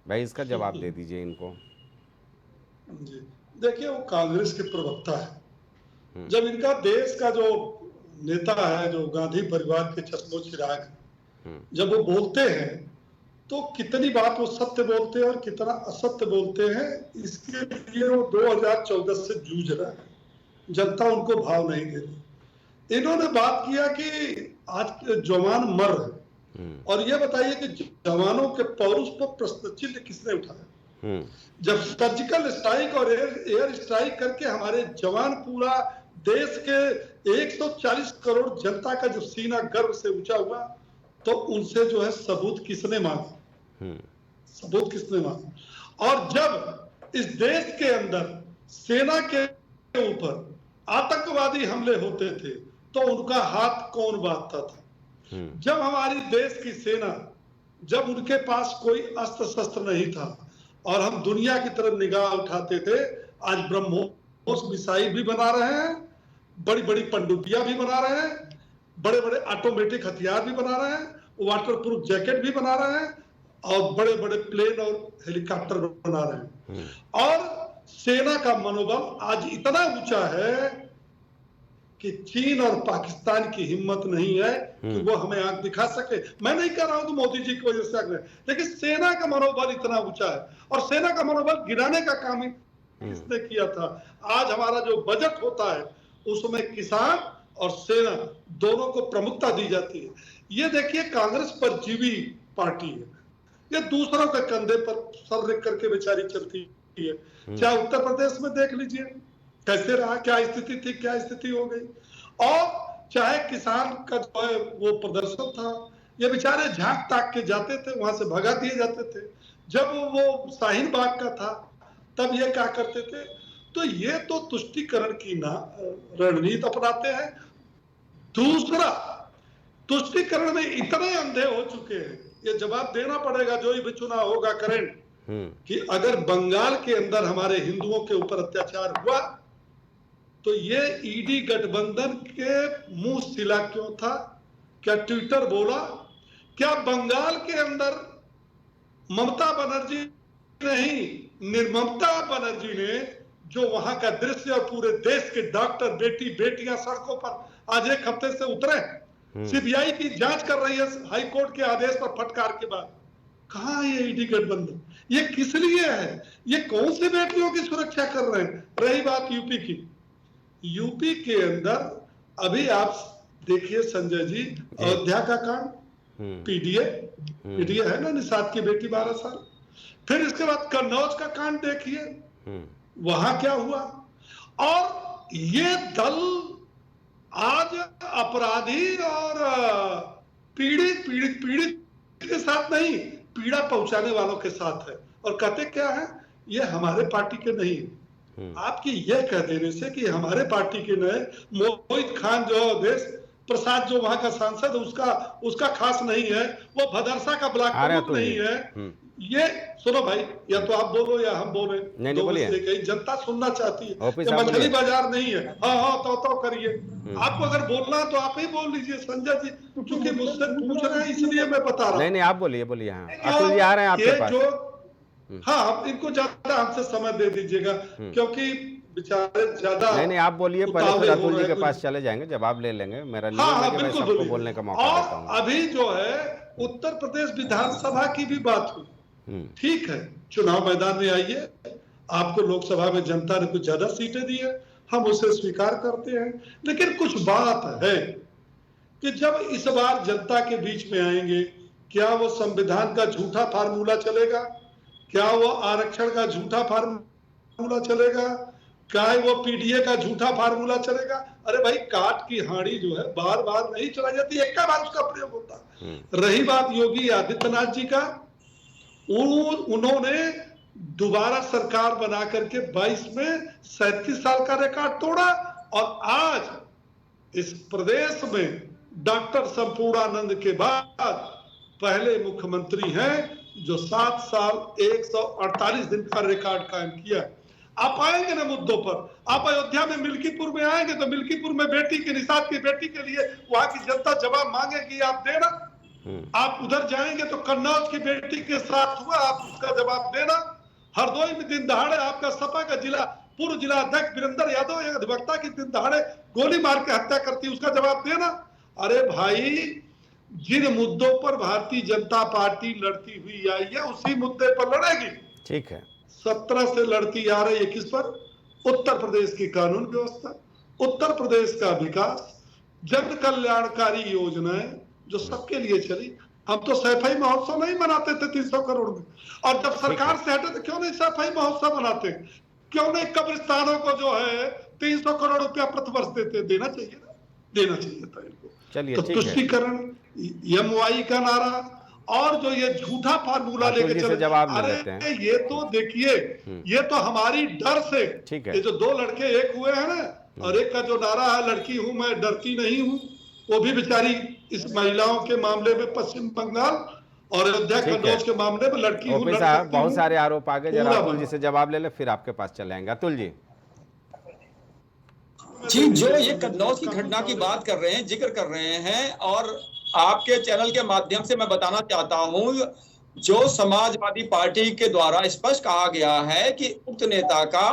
भाई इसका जवाब दे दीजिए इनको। जी देखिए, वो कांग्रेस के प्रवक्ता है। जब इनका देश का जो नेता है, जो गांधी परिवार के चश्मो चिराग है, जब वो बोलते हैं तो कितनी बात वो सत्य बोलते हैं और कितना असत्य बोलते हैं, इसके लिए वो 2014 से जूझ रहा है। जनता उनको भाव नहीं दे रही। इन्होंने बात किया कि आज जवान मर रहे, और ये बताइए कि जवानों के पौरुष पर प्रश्न चिन्ह किसने उठाया? जब सर्जिकल स्ट्राइक और एयर स्ट्राइक करके हमारे जवान पूरा देश के 140 करोड़ जनता का जो सीना गर्व से ऊंचा हुआ, तो उनसे जो है सबूत किसने मांगा? सबूत किसने मांगा? और जब इस देश के अंदर सेना के ऊपर आतंकवादी हमले होते थे तो उनका हाथ कौन बांधता था? जब हमारी देश की सेना, जब उनके पास कोई अस्त्र शस्त्र नहीं था और हम दुनिया की तरफ निगाह उठाते थे, आज ब्रह्मोस मिसाइल भी बना रहे हैं, बड़ी बड़ी पनडुब्बियां भी बना रहे हैं, बड़े बड़े ऑटोमेटिक हथियार भी बना रहे हैं, वाटर प्रूफ जैकेट भी बना रहे हैं, और बड़े बड़े प्लेन और हेलीकॉप्टर बना रहे हैं। और सेना का मनोबल आज इतना ऊंचा है कि चीन और पाकिस्तान की हिम्मत नहीं है कि वो हमें आंख दिखा सके। मैं नहीं कह रहा हूं कि मोदी जी की वजह से आंख, लेकिन सेना का मनोबल इतना ऊंचा है, और सेना का मनोबल गिराने का काम ही किसने किया था? आज हमारा जो बजट होता है उसमें किसान और सेना दोनों को प्रमुखता दी जाती है। ये देखिए, कांग्रेस परजीवी पार्टी है, ये दूसरों के कंधे पर सर रख करके बेचारी चलती है। चाहे उत्तर प्रदेश में देख लीजिए कैसे रहा, क्या स्थिति थी, क्या स्थिति हो गई। और चाहे किसान का जो है वो प्रदर्शन था, ये बेचारे झांक ताक के जाते थे, वहां से भगा दिए जाते थे। जब वो शाहीन बाग का था तब ये क्या करते थे? तो ये तो तुष्टीकरण की ना रणनीति अपनाते हैं। दूसरा, तुष्टीकरण में इतने अंधे हो चुके हैं, ये जवाब देना पड़ेगा जो भी चुनाव होगा करंट, कि अगर बंगाल के अंदर हमारे हिंदुओं के ऊपर अत्याचार हुआ तो ये ईडी गठबंधन के मुंह सिला क्यों था? क्या ट्विटर बोला? क्या बंगाल के अंदर ममता बनर्जी नहीं, निर्ममता बनर्जी ने जो वहां का दृश्य और पूरे देश के डॉक्टर, बेटी बेटियां सड़कों पर आज एक हफ्ते से उतरे, सीबीआई की जांच कर रही है हाई कोर्ट के आदेश पर फटकार के बाद। कहां है ये ईडी गठबंधन? ये किस लिए है? ये कौन सी बेटियों की सुरक्षा कर रहे हैं? रही बात यूपी की, यूपी के अंदर अभी आप देखिए संजय जी, अयोध्या का कांड, पीडीए है ना, निषाद की बेटी 12 साल। फिर इसके बाद कन्नौज का कांड देखिए, वहां क्या हुआ। और ये दल आज अपराधी और पीड़ित के साथ नहीं, पीड़ा पहुंचाने वालों के साथ है। और कहते क्या है? ये हमारे पार्टी के नहीं। आपकी यह कह देने से कि हमारे पार्टी के नए मोहित खान जो देश प्रसाद जो वहां का सांसद, उसका खास नहीं है, वो भदरसा का ब्लॉक प्रमुख नहीं है। ये सुनो भाई, या तो आप बोलो या हम बोले, जनता सुनना चाहती है। मछली बाजार नहीं है। हाँ तो करिए। आपको अगर बोलना है तो आप ही बोल लीजिए संजय जी, क्योंकि मुझसे पूछ रहे हैं इसलिए मैं बता रहा हूँ। नहीं आप बोलिए। हाँ, अतुल जी आ रहे हैं आपके पास। हाँ, इनको ज्यादा हमसे समय दे दीजिएगा, क्योंकि बेचारे ज्यादा नहीं आप बोलिए, पहले उतावले फिर हो अतुल जी रहे के हैं। पास चले जाएंगे, जवाब ले लेंगे। मेरा हाँ नियम है हाँ कि मैं बिल्कुल सबको बोलिए। बोलने का मौका देता और हूँ। अभी जो है उत्तर प्रदेश विधानसभा की भी बात हुई, ठीक है, चुनाव मैदान में आइए, आपको लोकसभा में जनता ने कुछ ज्यादा सीटें दी है, हम उसे स्वीकार करते हैं, लेकिन कुछ बात है कि जब इस बार जनता के बीच में आएंगे, क्या वो संविधान का झूठा फार्मूला चलेगा, क्या वो आरक्षण का झूठा फार्मूला चलेगा, क्या वो पीडीए का झूठा फार्मूला चलेगा? अरे भाई, काट की हाड़ी जो है बार बार नहीं चलाई जाती, एक बार उसका प्रयोग होता। रही बात योगी आदित्यनाथ जी का, उन्होंने दोबारा सरकार बना करके 22 में 37 साल का रिकॉर्ड तोड़ा, और आज इस प्रदेश में डॉक्टर संपूर्णानंद के बाद पहले मुख्यमंत्री हैं जो 7 साल 148 दिन का रिकॉर्ड कायम किया। आप आएंगे ना मुद्दों पर, आप अयोध्या में मिल्कीपुर में आएंगे तो मिल्कीपुर में बेटी के निषाद की बेटी के लिए वहां की जनता जवाब मांगेगी, आप देना। आप उधर जाएंगे तो कन्नौज की बेटी के साथ हुआ, आप उसका जवाब देना। हरदोई में दिन दहाड़े आपका सपा का पूर्व जिला अध्यक्ष वीरेंद्र यादव एक अधिवक्ता की दिन दहाड़े गोली मार के हत्या करती, उसका जवाब देना। अरे भाई, जिन मुद्दों पर भारतीय जनता पार्टी लड़ती हुई आई है उसी मुद्दे पर लड़ेगी। ठीक है। 17 से लड़ती आ रही है किस पर? उत्तर प्रदेश की कानून व्यवस्था, उत्तर प्रदेश का विकास, जन कल्याणकारी योजनाएं जो सबके लिए चली। हम तो सैफई महोत्सव नहीं मनाते थे 300 करोड़ में, और जब सरकार से हटे तो क्यों नहीं सैफई महोत्सव मनाते? क्यों नहीं कब्रिस्तानों को जो है 300 करोड़ रुपया प्रतिवर्ष देते? देना चाहिए ना, देना चाहिए था इनको। चलिए, तो तुष्टीकरण, एमवाई का नारा और जो ये झूठा फार्मूला लेके चले, अरे ये तो देखिए, ये तो हमारी डर से, ये जो 2 लड़के एक हुए हैं ना, और एक का जो नारा है लड़की हूं मैं डरती नहीं हूं, वो भी बेचारी इस महिलाओं के मामले में पश्चिम बंगाल और अयोध्या कन्नौज के मामले में लड़की हूं, बहुत सारे आरोप आगे। जरा अतुल जी से जवाब ले ले, फिर आपके पास चलेंगे। अतुल जी जी, जो ये कन्नौज की घटना की बात कर रहे हैं, जिक्र कर रहे हैं, और आपके चैनल के माध्यम से मैं बताना चाहता हूं, जो समाजवादी पार्टी के द्वारा स्पष्ट कहा गया है कि उक्त नेता का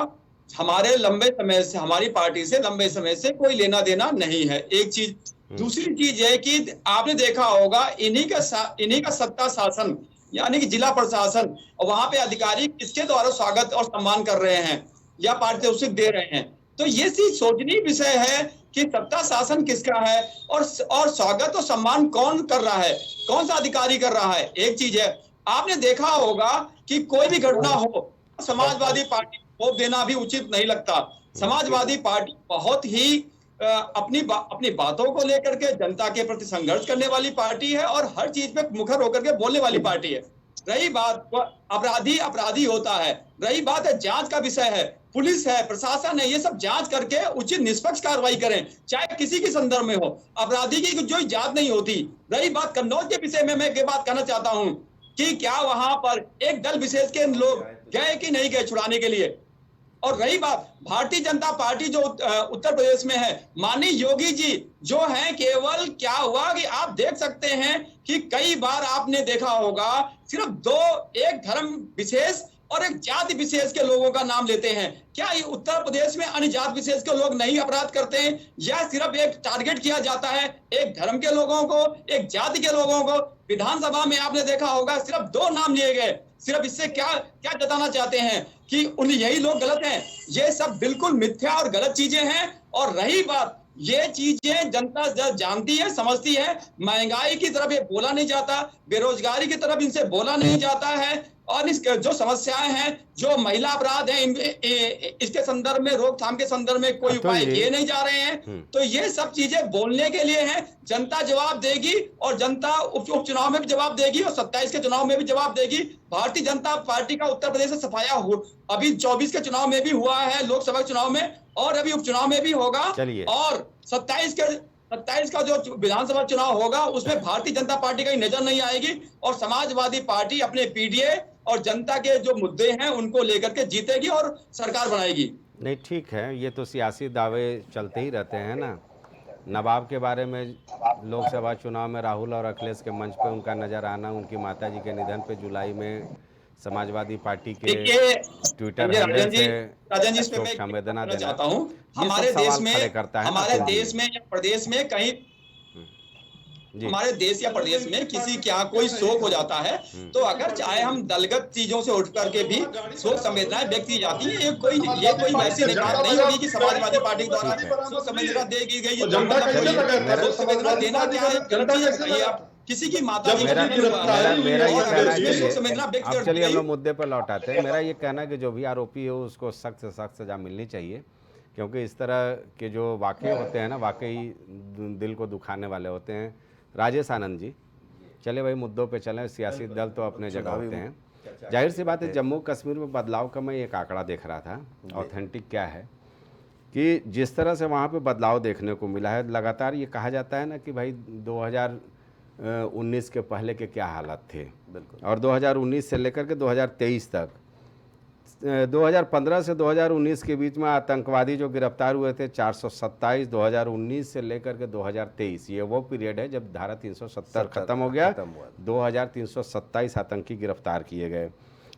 हमारे लंबे समय से, हमारी पार्टी से लंबे समय से कोई लेना देना नहीं है, एक चीज। दूसरी चीज है कि आपने देखा होगा इन्हीं का सत्ता शासन, यानी कि जिला प्रशासन, और वहां पे अधिकारी किसके द्वारा स्वागत और सम्मान कर रहे हैं या पारितोषिक दे रहे हैं। तो ये चीज सोचनीय विषय है कि सत्ता शासन किसका है और स्वागत और सम्मान कौन कर रहा है, कौन सा अधिकारी कर रहा है। एक चीज है, आपने देखा होगा कि कोई भी घटना हो, समाजवादी पार्टी को देना भी उचित नहीं लगता। समाजवादी पार्टी बहुत ही अपनी बातों को लेकर के जनता के प्रति संघर्ष करने वाली पार्टी है और हर चीज पे मुखर होकर के बोलने वाली पार्टी है। रही बात अपराधी होता है, रही बात है जांच का विषय है, पुलिस है, प्रशासन है, ये सब जांच करके उचित निष्पक्ष कार्रवाई करें, चाहे किसी के संदर्भ में हो। अपराधी की जो जांच नहीं होती। रही बात कन्नौज के विषय में, मैं ये बात कहना चाहता हूं कि क्या वहां पर एक दल विशेष के लोग गए कि नहीं गए छुड़ाने के लिए। और रही बात भारतीय जनता पार्टी जो उत्तर प्रदेश में है, माननीय योगी जी जो हैं, केवल क्या हुआ कि आप देख सकते हैं कि कई बार आपने देखा होगा सिर्फ एक धर्म विशेष और एक जाति विशेष के लोगों का नाम लेते हैं। क्या ये उत्तर प्रदेश में अन्य जाति विशेष के लोग नहीं अपराध करते हैं, या सिर्फ एक टारगेट किया जाता है एक धर्म के लोगों को, एक जाति के लोगों को? विधानसभा में आपने देखा होगा सिर्फ 2 नाम लिए गए। सिर्फ इससे क्या जताना चाहते हैं कि यही लोग गलत हैं? ये सब बिल्कुल मिथ्या और गलत चीजें हैं। और रही बात, ये चीजें जनता जानती है, समझती है। महंगाई की तरफ ये बोला नहीं जाता, बेरोजगारी की तरफ इनसे बोला नहीं जाता है, और इस जो समस्याएं हैं, जो महिला अपराध हैं, इसके संदर्भ में, रोकथाम के संदर्भ में कोई उपाय किए नहीं जा रहे हैं। तो ये सब चीजें बोलने के लिए हैं। जनता जवाब देगी, और जनता उपचुनाव में भी जवाब देगी, और 27 के चुनाव में भी जवाब देगी। भारतीय जनता पार्टी का उत्तर प्रदेश से सफाया अभी 24 के चुनाव में भी हुआ है, लोकसभा चुनाव में, और अभी उपचुनाव में भी होगा, और 27 का जो विधानसभा चुनाव होगा उसमें भारतीय जनता पार्टी की नजर नहीं आएगी, और समाजवादी पार्टी अपने पीडीए और जनता के जो मुद्दे हैं उनको लेकर के जीतेगी और सरकार बनाएगी। नहीं, ठीक है, ये तो सियासी दावे चलते ही रहते हैं ना। नवाब के बारे में लोकसभा चुनाव में राहुल और अखिलेश के मंच पे उनका नजर आना, उनकी माताजी के निधन पे जुलाई में समाजवादी पार्टी के देखिए ट्विटर संजय हैंडल से राजन जी इस पे शोक मैं संवेदना कहना देना, चाहता हूँ, ये सब सवाल खड़े करता है ना हमारे तो देश में या प्रदेश में कहीं जी हमारे देश या प्रदेश में किसी के यहाँ कोई शोक हो जाता है तो अगर चाहे हम दलगत चीजों से उठ करके भी शोक संवेदनाएं व्यक्त की जाती है। ये कोई वैसी बात नहीं होगी कि समाजवादी पार्टी द्वारा शोक संवेदना दे दी गई है तो मतलब शोक संवेदना देना क्या है, बताइए आप। किसी की माता जी मेरा ये कहना है, शोक संवेदना व्यक्त अब कर चलिए हम दी लोग मुद्दे पर लौटाते हैं। मेरा ये कहना है कि जो भी आरोपी हो उसको सख्त से सख्त सजा मिलनी चाहिए, क्योंकि इस तरह के जो वाकये होते हैं ना, वाकई दिल को दुखाने वाले होते हैं। राजेश आनंद जी, चले भाई मुद्दों पे चलें। सियासी दल तो अपने जगह होते हैं, जाहिर सी बात है। जम्मू कश्मीर में बदलाव का मैं एक आंकड़ा देख रहा था, ऑथेंटिक क्या है कि जिस तरह से वहाँ पे बदलाव देखने को मिला है, लगातार ये कहा जाता है ना कि भाई 2019 के पहले के क्या हालात थे, और 2019 से लेकर के 2023 तक, 2015 से 2019 के बीच में आतंकवादी जो गिरफ्तार हुए थे 427, 2019 से लेकर के 2023, ये वो पीरियड है जब धारा 370 खत्म हो गया, 2327 आतंकी गिरफ्तार किए गए।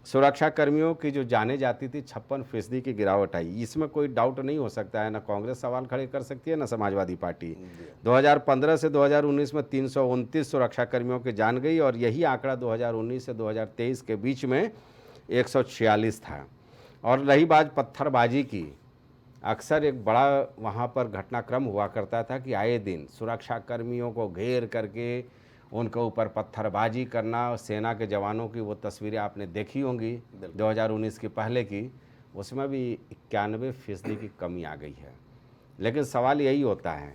सुरक्षा कर्मियों की जो जाने जाती थी 56% की गिरावट आई, इसमें कोई डाउट नहीं हो सकता है। ना कांग्रेस सवाल खड़े कर सकती है, ना समाजवादी पार्टी। 2015 से 2019 में 329 सुरक्षा कर्मियों की जान गई, और यही आंकड़ा 2019 से 2023 के बीच में 146 था। और रही बात पत्थरबाजी की, अक्सर एक बड़ा वहाँ पर घटनाक्रम हुआ करता था कि आए दिन सुरक्षा कर्मियों को घेर करके उनके ऊपर पत्थरबाजी करना। सेना के जवानों की वो तस्वीरें आपने देखी होंगी 2019 के पहले की, उसमें भी 91% की कमी आ गई है। लेकिन सवाल यही होता है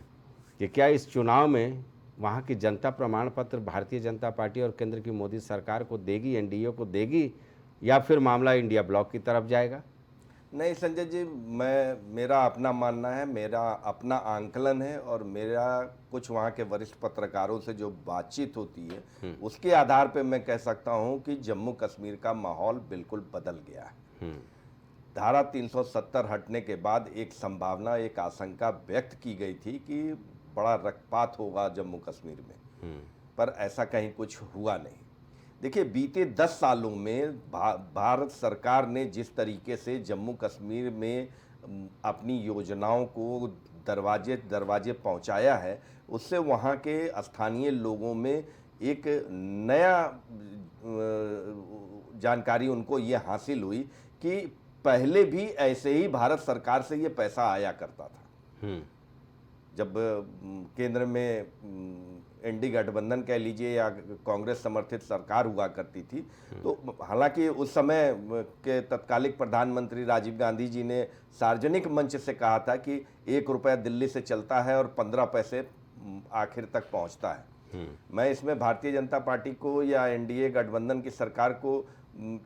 कि क्या इस चुनाव में वहाँ की जनता प्रमाण पत्र भारतीय जनता पार्टी और केंद्र की मोदी सरकार को देगी, एनडीए को देगी, या फिर मामला इंडिया ब्लॉक की तरफ जाएगा? नहीं संजय जी, मेरा अपना मानना है, मेरा अपना आंकलन है, और मेरा कुछ वहाँ के वरिष्ठ पत्रकारों से जो बातचीत होती है उसके आधार पे मैं कह सकता हूँ कि जम्मू कश्मीर का माहौल बिल्कुल बदल गया है। धारा 370 हटने के बाद एक संभावना, एक आशंका व्यक्त की गई थी कि बड़ा रक्तपात होगा जम्मू कश्मीर में, पर ऐसा कहीं कुछ हुआ नहीं। देखिए, बीते 10 सालों में भारत सरकार ने जिस तरीके से जम्मू कश्मीर में अपनी योजनाओं को दरवाजे दरवाजे पहुंचाया है, उससे वहां के स्थानीय लोगों में एक नया जानकारी उनको ये हासिल हुई कि पहले भी ऐसे ही भारत सरकार से ये पैसा आया करता था। जब केंद्र में एनडी गठबंधन कह लीजिए या कांग्रेस समर्थित सरकार हुआ करती थी, तो हालांकि उस समय के तत्कालिक प्रधानमंत्री राजीव गांधी जी ने सार्वजनिक मंच से कहा था कि 1 रुपया दिल्ली से चलता है और 15 पैसे आखिर तक पहुंचता है। मैं इसमें भारतीय जनता पार्टी को या एनडीए गठबंधन की सरकार को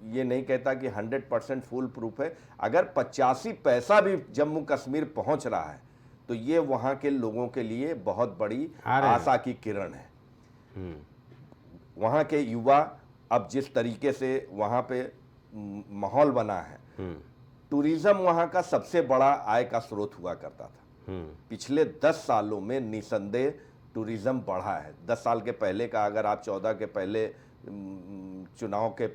ये नहीं कहता कि 100% फुल प्रूफ है। अगर 85 पैसा भी जम्मू कश्मीर पहुंच रहा है तो ये वहाँ के लोगों के लिए बहुत बड़ी आशा की किरण है। वहाँ के युवा अब जिस तरीके से वहाँ पे माहौल बना है, टूरिज्म वहाँ का सबसे बड़ा आय का स्रोत हुआ करता था। पिछले 10 सालों में निसंदेह टूरिज्म बढ़ा है। 10 साल के पहले का अगर आप 14 के पहले चुनाव के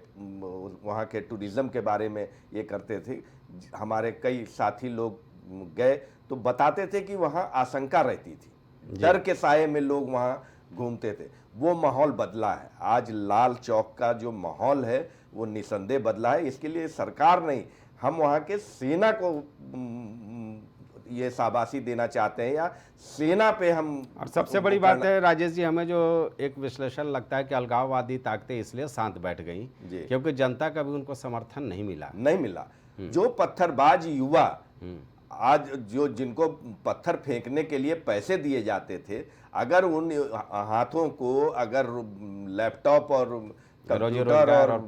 वहाँ के टूरिज्म के बारे में ये करते थे, हमारे कई साथी लोग गए तो बताते थे कि वहाँ आशंका रहती थी, डर के साये में लोग वहाँ घूमते थे। वो माहौल बदला है। आज लाल चौक का जो माहौल है वो निसंदेह बदला है। इसके लिए सरकार नहीं, हम वहाँ के सेना को ये शाबाशी देना चाहते हैं, या सेना पे हम। और सबसे बड़ी बात है राजेश जी, हमें जो एक विश्लेषण लगता है कि अलगाववादी ताकतें इसलिए शांत बैठ गई क्योंकि जनता का भी उनको समर्थन नहीं मिला। जो पत्थरबाज युवा आज जिनको पत्थर फेंकने के लिए पैसे दिए जाते थे, अगर उन हाथों को अगर लैपटॉप और कंप्यूटर और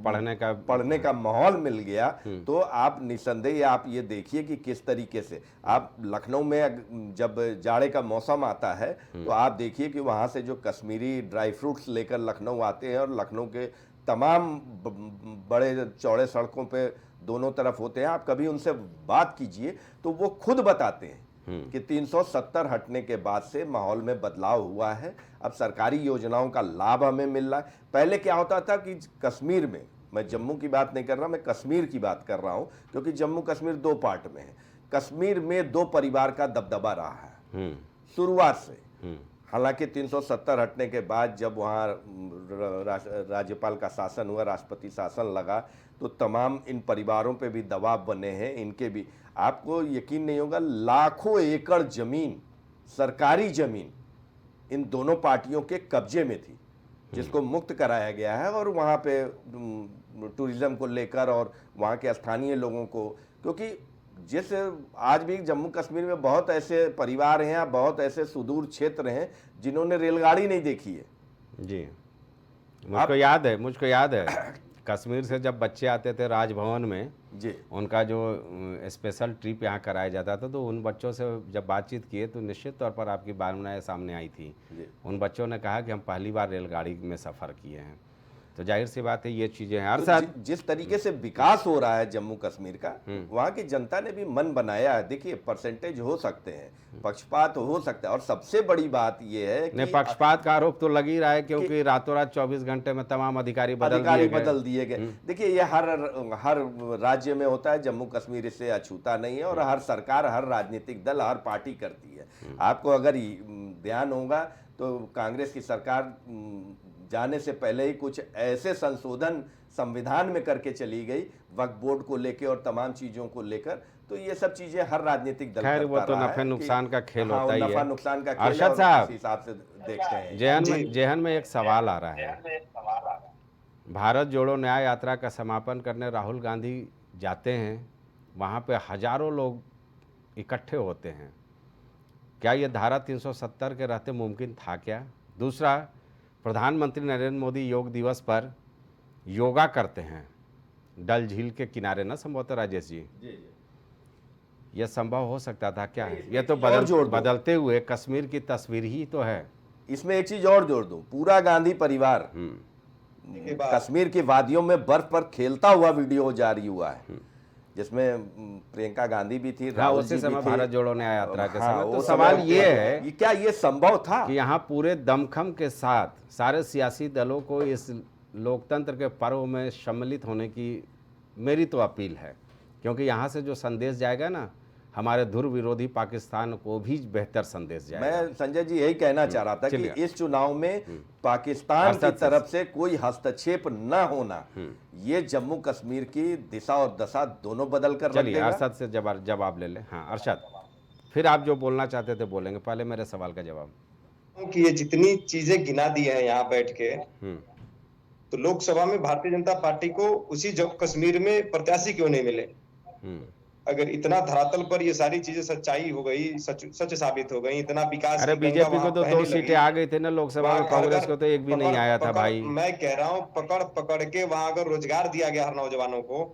पढ़ने का माहौल मिल गया तो आप निसंदेह आप ये देखिए कि किस तरीके से आप लखनऊ में जब जाड़े का मौसम आता है तो आप देखिए कि वहाँ से जो कश्मीरी ड्राई फ्रूट्स लेकर लखनऊ आते हैं, और लखनऊ के तमाम बड़े चौड़े सड़कों पे दोनों तरफ होते हैं, आप कभी उनसे बात कीजिए तो वो खुद बताते हैं कि 370 हटने के बाद से माहौल में बदलाव हुआ है। अब सरकारी योजनाओं का लाभ हमें मिल रहा है। पहले क्या होता था कि कश्मीर में मैं जम्मू की बात नहीं कर रहा, मैं कश्मीर की बात कर रहा हूं, क्योंकि जम्मू कश्मीर दो पार्ट में है। कश्मीर में दो परिवार का दबदबा रहा है शुरुआत से। हालांकि 370 हटने के बाद जब वहाँ राज्यपाल का शासन हुआ, राष्ट्रपति शासन लगा, तो तमाम इन परिवारों पे भी दबाव बने हैं। इनके भी आपको यकीन नहीं होगा, लाखों एकड़ जमीन, सरकारी जमीन इन दोनों पार्टियों के कब्जे में थी, जिसको मुक्त कराया गया है। और वहाँ पे टूरिज्म को लेकर और वहाँ के स्थानीय लोगों को, क्योंकि जिस आज भी जम्मू कश्मीर में बहुत ऐसे परिवार हैं या बहुत ऐसे सुदूर क्षेत्र हैं जिन्होंने रेलगाड़ी नहीं देखी है। जी, मुझको याद है कश्मीर से जब बच्चे आते थे राजभवन में जी, उनका जो स्पेशल ट्रिप यहाँ कराया जाता था, तो उन बच्चों से जब बातचीत किए तो निश्चित तौर पर आपकी भावनाएं सामने आई थी। उन बच्चों ने कहा कि हम पहली बार रेलगाड़ी में सफ़र किए हैं। तो जाहिर सी बात है ये चीज़ें हैं। और साथ जिस तरीके से विकास हो रहा है जम्मू कश्मीर का, वहाँ की जनता ने भी मन बनाया है। देखिए, परसेंटेज हो सकते हैं, पक्षपात हो सकता है, और सबसे बड़ी बात ये है कि पक्षपात का आरोप तो लग ही रहा है, क्योंकि रातों रात 24 घंटे में तमाम अधिकारी बदल दिए गए। देखिए, ये हर राज्य में होता है, जम्मू कश्मीर इससे अछूता नहीं है। और हर सरकार, हर राजनीतिक दल, हर पार्टी करती है। आपको अगर ध्यान होगा तो कांग्रेस की सरकार जाने से पहले ही कुछ ऐसे संशोधन संविधान में करके चली गई, वक्फ बोर्ड को लेकर और तमाम चीजों को लेकर। तो ये सब चीजें हर राजनीतिक दल खैर वो तो नफे नुकसान का खेल होता ही है। नफा नुकसान का खेल, अरशद साहब, इस हिसाब से देखते हैं। जेहन में एक सवाल आ रहा है। भारत जोड़ो न्याय यात्रा का समापन करने राहुल गांधी जाते हैं, वहाँ पे हजारों लोग इकट्ठे होते हैं। क्या ये धारा 370 के रहते मुमकिन था क्या? दूसरा, प्रधानमंत्री नरेंद्र मोदी योग दिवस पर योगा करते हैं डल झील के किनारे, ना संभवतः राजेश जी? यह संभव हो सकता था क्या? यह तो बदलते हुए कश्मीर की तस्वीर ही तो है। इसमें एक चीज और जोड़ दूं, पूरा गांधी परिवार कश्मीर की वादियों में बर्फ पर खेलता हुआ वीडियो जारी हुआ है, जिसमें प्रियंका गांधी भी थी, राहुल जी भी थे। भारत जोड़ो न्याय यात्रा के समय तो सवाल ये है, क्या ये संभव था कि यहाँ पूरे दमखम के साथ सारे सियासी दलों को इस लोकतंत्र के पर्व में सम्मिलित होने की मेरी तो अपील है, क्योंकि यहाँ से जो संदेश जाएगा ना, हमारे धुर विरोधी पाकिस्तान को भी बेहतर संदेश जाएगा। मैं संजय जी यही कहना चाह रहा था कि इस चुनाव में पाकिस्तान की तरफ से कोई हस्तक्षेप न होना, ये जम्मू कश्मीर की दिशा और दशा दोनों बदल कर रख देगा। अरशद से जवाब ले ले। हाँ अरशद, फिर आप जो बोलना चाहते थे बोलेंगे, पहले मेरे सवाल का जवाब। कि ये जितनी चीजें गिना दी है यहाँ बैठ के, तो लोकसभा में भारतीय जनता पार्टी को उसी जम्मू कश्मीर में प्रत्याशी क्यों नहीं मिले? अगर इतना धरातल पर ये सारी चीजें सच्चाई हो गई, सच साबित हो गई, इतना विकास। अरे बीजेपी को तो 2 सीटें आ गई थी ना लोकसभा में, कांग्रेस को तो एक भी नहीं आया था भाई। मैं कह रहा हूँ पकड़ के वहां अगर रोजगार दिया गया हर नौजवानों को,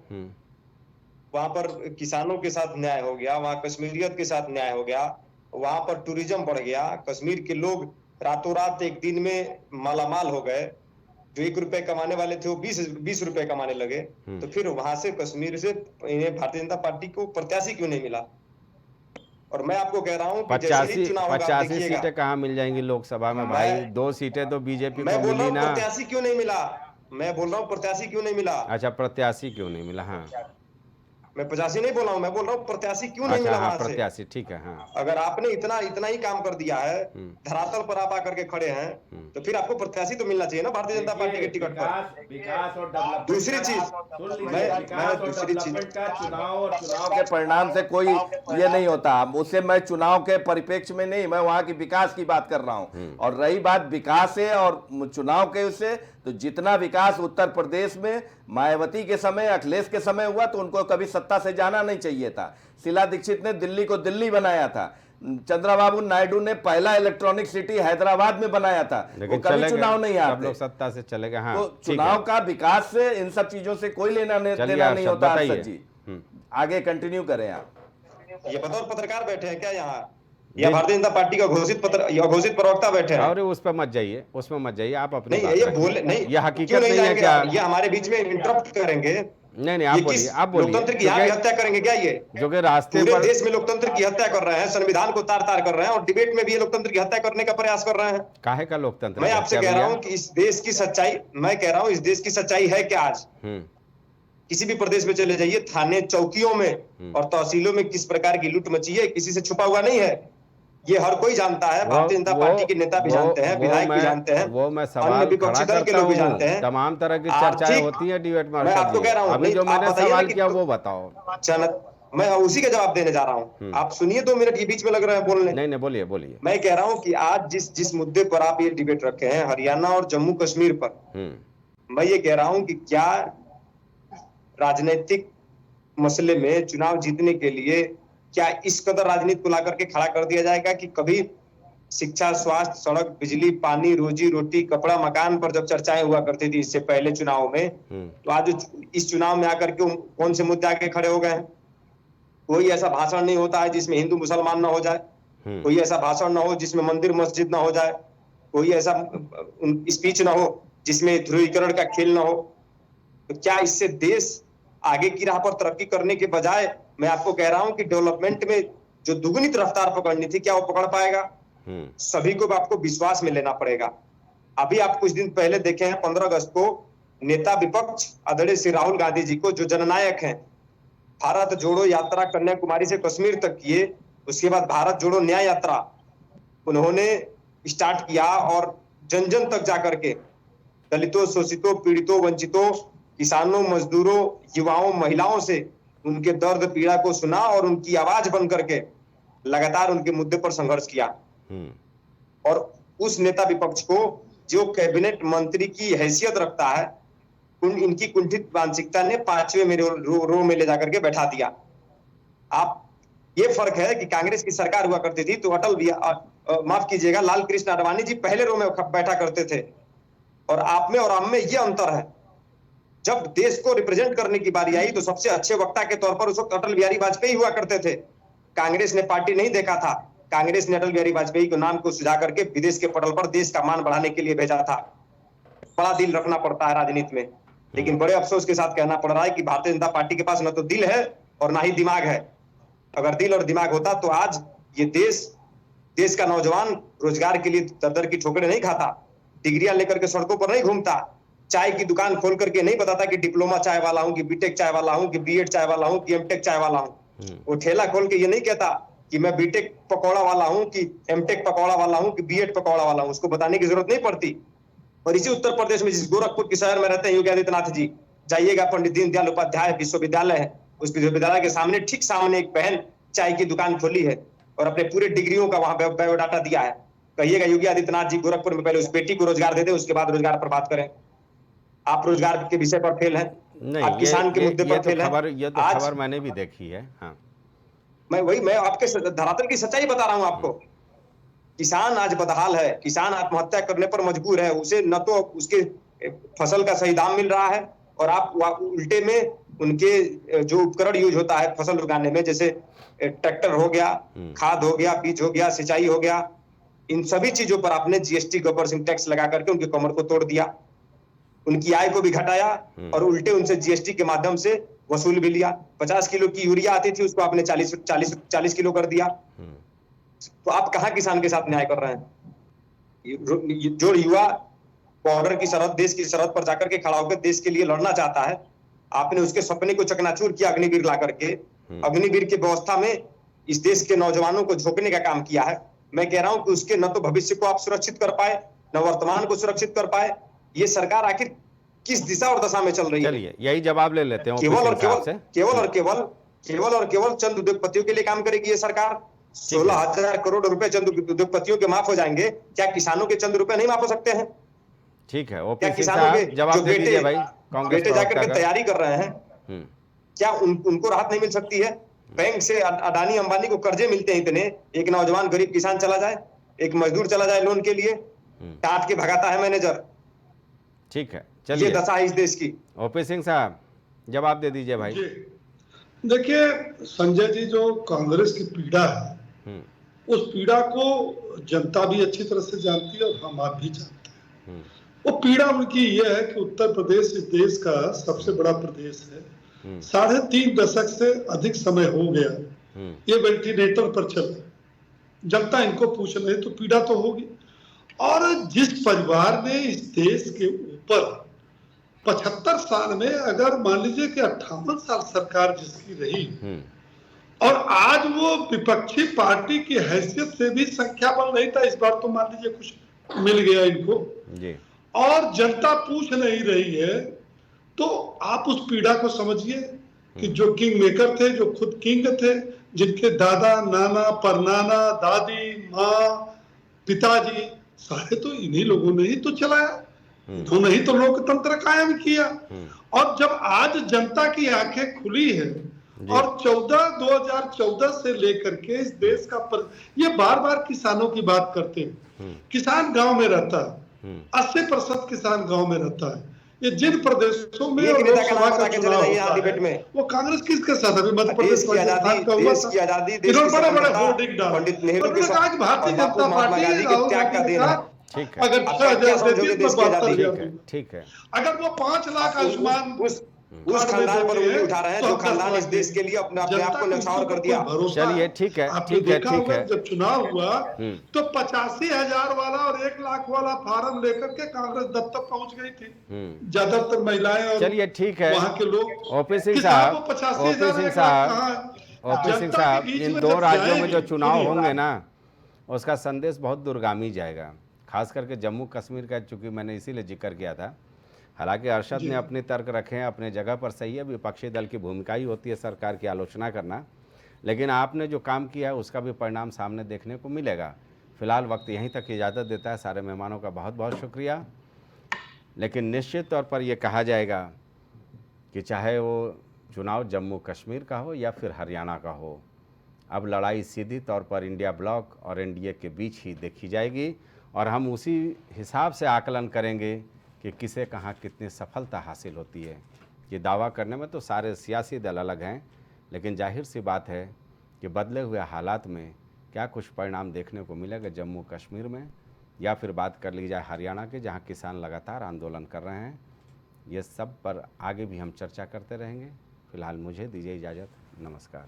वहां पर किसानों के साथ न्याय हो गया, वहां कश्मीरियत के साथ न्याय हो गया, वहां पर टूरिज्म बढ़ गया, कश्मीर के लोग रातों रात एक दिन में मालामाल हो गए, जो 1 रुपए कमाने वाले थे वो 20 रुपए कमाने लगे। तो फिर वहां से कश्मीर से इन्हें भारतीय जनता पार्टी को प्रत्याशी क्यों नहीं मिला? और मैं आपको कह रहा हूँ 85 सीटें कहाँ मिल जाएंगी लोकसभा में भाई? 2 सीटें तो बीजेपी को मिली ना। प्रत्याशी क्यों नहीं मिला? मैं बोल रहा हूँ प्रत्याशी क्यों नहीं मिला। अच्छा, प्रत्याशी क्यों नहीं मिला? हाँ, मैं 85 नहीं बोल रहा हूँ, मैं बोल रहा हूँ प्रत्याशी क्यों नहीं मिला वहां से। प्रत्याशी, ठीक है। हाँ, अगर आपने इतना ही काम कर दिया है, धरातल पर आप आकर के खड़े हैं, तो फिर आपको प्रत्याशी तो मिलना चाहिए ना भारतीय जनता पार्टी के टिकट पर। विकास और डेवलपमेंट, दूसरी चीज, चुनाव और चुनाव के परिणाम से कोई ये नहीं होता। उससे मैं चुनाव के परिप्रेक्ष्य में नहीं, मैं वहां की विकास की बात कर रहा हूँ। और रही बात विकास से और चुनाव के उससे, तो जितना विकास उत्तर प्रदेश में मायावती के समय, अखिलेश के समय हुआ, तो उनको कभी सत्ता से जाना नहीं चाहिए था। शीला दीक्षित ने दिल्ली को दिल्ली बनाया था, चंद्रबाबू नायडू ने पहला इलेक्ट्रॉनिक सिटी हैदराबाद में बनाया था, वो कभी चुनाव नहीं आते, सब लोग सत्ता से चले गए। हाँ, तो चुनाव का विकास से इन सब चीजों से कोई लेना देना नहीं होता। अरशद जी आगे कंटिन्यू करें आप। ये बतौर पत्रकार बैठे हैं क्या यहाँ, या भारतीय जनता पार्टी का घोषित प्रवक्ता बैठे हैं? और उस पर मत जाइए, उसमें मत जाइए आप अपने। नहीं, ये बोले नहीं, ये हकीकत नहीं है क्या? ये हमारे बीच में इंटरप्ट करेंगे, नहीं आप बोलिए, आप बोलिए। लोकतंत्र की यहाँ भी हत्या करेंगे क्या? ये जो कि रास्ते पूरे पर देश में लोकतंत्र की हत्या कर रहे हैं, संविधान को तार तार कर रहे हैं, और डिबेट में भी ये लोकतंत्र की हत्या करने का प्रयास कर रहे हैं। काहे का लोकतंत्र? मैं आपसे कह रहा हूं कि इस देश की सच्चाई, मैं कह रहा हूं इस देश की सच्चाई है क्या आज? किसी भी प्रदेश में चले जाइए, थाने चौकियों में और तहसीलों में किस प्रकार की लूट मची है, किसी से छुपा हुआ नहीं है। ये हर कोई जानता है, भारतीय जनता पार्टी के नेता भी जानते हैं, विधायक भी जानते हैं, वो मैं सवाल विपक्षी दल के लोग भी जानते हैं। तमाम तरह की चर्चाएं होती है डिबेट में। मैं आपको कह रहा हूं, अभी जो मैंने सवाल किया वो बताओ। मैं उसी का जवाब देने जा रहा हूं। आप सुनिए 2 मिनट, ये बीच में लग रहे हैं बोलने। नहीं बोलिए बोलिए। मैं कह रहा हूं कि आज जिस मुद्दे पर आप ये डिबेट रखे हैं, हरियाणा और जम्मू कश्मीर पर, मैं ये कह रहा हूं कि क्या राजनीतिक मसले में चुनाव जीतने के लिए क्या इस कदर राजनीति को ला करके खड़ा कर दिया जाएगा कि कभी शिक्षा, स्वास्थ्य, सड़क, बिजली, पानी, रोजी रोटी, कपड़ा, मकान पर जब चर्चाएं हुआ करती थी इससे पहले चुनाव में, तो आज इस चुनाव में आकर के कौन से मुद्दे आके खड़े हो गए हैं? कोई ऐसा भाषण नहीं होता है जिसमें हिंदू मुसलमान ना हो जाए, कोई ऐसा भाषण ना हो जिसमें मंदिर मस्जिद ना हो जाए, कोई ऐसा स्पीच ना हो जिसमें ध्रुवीकरण का खेल ना हो। तो क्या इससे देश आगे की राह पर तरक्की करने के बजाय, मैं आपको कह रहा हूं कि डेवलपमेंट में जो दुगुनित रफ्तार पकड़नी थी, क्या वो पकड़ पाएगा? सभी को आपको विश्वास में लेना पड़ेगा। अभी आप कुछ दिन पहले देखे हैं, 15 अगस्त को नेता विपक्ष आदरणीय श्री राहुल गांधी जी को, जो जननायक हैं, भारत जोड़ो यात्रा कन्याकुमारी से कश्मीर तक किए, उसके बाद भारत जोड़ो न्याय यात्रा उन्होंने स्टार्ट किया और जन जन तक जाकर के दलितों, शोषितों, पीड़ितों, वंचितों, किसानों, मजदूरों, युवाओं, महिलाओं से उनके दर्द पीड़ा को सुना और उनकी आवाज बन करके लगातार उनके मुद्दे पर संघर्ष किया। और उस नेता विपक्ष को जो कैबिनेट मंत्री की हैसियत रखता है, इनकी कुंठित मानसिकता ने 5वें में रो में ले जाकर के बैठा दिया। आप ये फर्क है कि कांग्रेस की सरकार हुआ करती थी तो माफ कीजिएगा, लाल कृष्ण आडवाणी जी पहले रो में बैठा करते थे, और आप में और हम में ये अंतर है। जब देश को रिप्रेजेंट करने की बारी आई तो सबसे अच्छे वक्ता के तौर पर उस वक्त अटल बिहारी वाजपेयी हुआ करते थे। कांग्रेस ने पार्टी नहीं देखा था, कांग्रेस ने अटल बिहारी वाजपेयी के नाम को सुझा करके विदेश के पटल पर देश का मान बढ़ाने के लिए भेजा था। बड़ा दिल रखना पड़ता है राजनीति में, लेकिन बड़े अफसोस के साथ कहना पड़ रहा है कि भारतीय जनता पार्टी के पास न तो दिल है और ना ही दिमाग है। अगर दिल और दिमाग होता तो आज ये देश का नौजवान रोजगार के लिए दर की ठोकरें नहीं खाता, डिग्रियां लेकर के सड़कों पर नहीं घूमता, चाय की दुकान खोल करके नहीं बताता कि डिप्लोमा चाय वाला हूं, कि बीटेक चाय वाला हूं, कि बीएड चाय वाला हूं, कि एमटेक चाय वाला हूं। वो ठेला खोल के ये नहीं कहता कि मैं बीटेक पकौड़ा वाला हूं, कि एमटेक पकौड़ा वाला हूं, कि बीएड पकौड़ा वाला हूं। उसको बताने की जरूरत नहीं पड़ती। और इसी उत्तर प्रदेश में जिस गोरखपुर के शहर में रहते हैं योगी आदित्यनाथ जी, जाइएगा, पंडित दीनदयाल उपाध्याय विश्वविद्यालय है, उस विश्वविद्यालय के सामने ठीक सामने एक बहन चाय की दुकान खोली है और अपने पूरे डिग्रियों का वहां बायोडाटा दिया है। कहिएगा योगी आदित्यनाथ जी गोरखपुर में पहले उस बेटी को रोजगार दे दे, उसके बाद रोजगार पर बात करें। आप रोजगार के विषय पर फेल हैं, आप किसान के मुद्दे पर फेल हैं। ये तो खबर मैंने भी देखी है। हाँ, मैं आपके धरातल की सच्चाई बता रहा हूं आपको। किसान आज बदहाल है, किसान आत्महत्या करने पर मजबूर है, उसे न तो उसके फसल का सही दाम मिल रहा है, और आप उल्टे में उनके जो उपकरण यूज होता है फसल उगाने में, जैसे ट्रैक्टर हो गया, खाद हो गया, बीज हो गया, सिंचाई हो गया, इन सभी चीजों पर आपने जीएसटी गब्बर सिंह टैक्स लगा करके उनके कमर को तोड़ दिया, उनकी आय को भी घटाया और उल्टे उनसे जीएसटी के माध्यम से वसूल भी लिया। 50 किलो की यूरिया आती थी, उसको आपने 40 किलो कर दिया। तो आप कहां किसान के साथ न्याय कर रहे हैं? जो युवा बॉर्डर की सरहद, देश की सरहद पर जाकर के खड़ा होकर देश के लिए लड़ना चाहता है, आपने उसके सपने को चकनाचूर किया अग्निवीर ला करके। अग्निवीर की व्यवस्था में इस देश के नौजवानों को झोंकने का काम किया है। मैं कह रहा हूं कि उसके न तो भविष्य को आप सुरक्षित कर पाए, न वर्तमान को सुरक्षित कर पाए। ये सरकार आखिर किस दिशा और दशा में चल रही है? चलिए यही जवाब ले लेते हैं। केवल और केवल चंद उद्योगपतियों के लिए काम करेगी ये सरकार। 16,000 करोड़ रुपए चंद उद्योगपतियों के माफ हो जाएंगे, क्या किसानों के चंद रुपए नहीं माफ हो सकते हैं? ठीक है, क्या किसानों के जवाब दे दीजिए भाई। बेटे जाकर के तैयारी कर रहे हैं, क्या उनको राहत नहीं मिल सकती है? बैंक से अडानी अंबानी को कर्जे मिलते हैं इतने, एक नौजवान गरीब किसान चला जाए, एक मजदूर चला जाए लोन के लिए, काट के भगाता है मैनेजर। ठीक है, चलिए, ये दशा है इस देश की। ओपी सिंह साहब जवाब दे दीजिए भाई। देखिए संजय जी, जो कांग्रेस की पीड़ा है उस पीड़ा को जनता भी अच्छी तरह से जानती है और हम आप भी जानते हैं। वो पीड़ा उनकी ये है कि उत्तर प्रदेश इस देश का सबसे बड़ा प्रदेश है, 3.5 दशक से अधिक समय हो गया, ये वेंटिलेटर पर चल रहा है। जनता इनको पूछ रही तो पीड़ा तो होगी। और जिस परिवार ने इस देश के ऊपर 75 साल में, अगर मान लीजिए कि 58 साल सरकार जिसकी रही, और आज वो विपक्षी पार्टी की हैसियत से भी संख्या बन रही था, इस बार तो मान लीजिए कुछ मिल गया इनको जी। और जनता पूछ नहीं रही है, तो आप उस पीड़ा को समझिए कि जो किंग मेकर थे, जो खुद किंग थे, जिनके दादा, नाना, परनाना, दादी, माँ, पिताजी सारे तो इन्हीं लोगों ने ही तो चलाया, उन्होंने ही तो लोकतंत्र कायम किया। और जब आज जनता की आंखें खुली है और 2014 से लेकर के इस देश का ये बार बार किसानों की बात करते हैं, किसान गांव में रहता है, 80% किसान गांव में रहता है। ये जिन प्रदेशों में लोकसभा का चुनाव होता है, वो कांग्रेस किसके साथ, अभी मध्य प्रदेश का आजादी, इन्होंने बड़े बड़े होर्डिंग डाले, उन्होंने कहा कि भारतीय जनता पार्टी अगर 6,000 ठीक है, अगर वो 5 लाख आयुष्मान उस खानदान पर उंगली उठा रहे हैं जो खानदान इस देश के लिए अपने आप को न्यौछावर कर दिया। चलिए ठीक है, ठीक है, ठीक है। जब चुनाव हुआ तो 85,000 वाला और 1 लाख वाला फार्म लेकर के कांग्रेस दफ्तर पहुंच गई थी, ज्यादातर महिलाएं और चलिए ठीक है, वहां के लोग। ओपी सिंह साहब, इन 2 राज्यों में जो चुनाव होंगे ना, उसका संदेश बहुत दूरगामी जाएगा, खास करके जम्मू कश्मीर का, चूंकि मैंने इसीलिए जिक्र किया था। हालांकि अरशद ने अपने तर्क रखे हैं, अपने जगह पर सही है, विपक्षी दल की भूमिका ही होती है सरकार की आलोचना करना, लेकिन आपने जो काम किया है उसका भी परिणाम सामने देखने को मिलेगा। फिलहाल वक्त यहीं तक इजाज़त देता है। सारे मेहमानों का बहुत बहुत शुक्रिया। लेकिन निश्चित तौर पर यह कहा जाएगा कि चाहे वो चुनाव जम्मू कश्मीर का हो या फिर हरियाणा का हो, अब लड़ाई सीधी तौर पर इंडिया ब्लॉक और एनडीए के बीच ही देखी जाएगी, और हम उसी हिसाब से आकलन करेंगे कि किसे कहाँ कितनी सफलता हासिल होती है। ये दावा करने में तो सारे सियासी दल अलग हैं, लेकिन जाहिर सी बात है कि बदले हुए हालात में क्या कुछ परिणाम देखने को मिलेगा जम्मू कश्मीर में, या फिर बात कर ली जाए हरियाणा के, जहाँ किसान लगातार आंदोलन कर रहे हैं। ये सब पर आगे भी हम चर्चा करते रहेंगे। फिलहाल मुझे दीजिए इजाज़त, नमस्कार।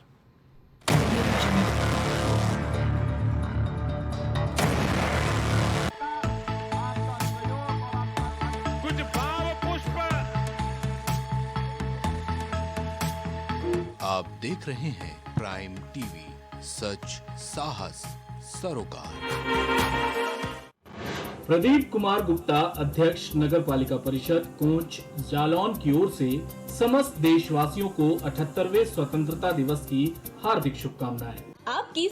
आप देख रहे हैं प्राइम टीवी, सच साहस सरोकार। प्रदीप कुमार गुप्ता, अध्यक्ष नगर पालिका परिषद कोंच जालौन की ओर से समस्त देशवासियों को 78वें स्वतंत्रता दिवस की हार्दिक शुभकामनाएं। आपकी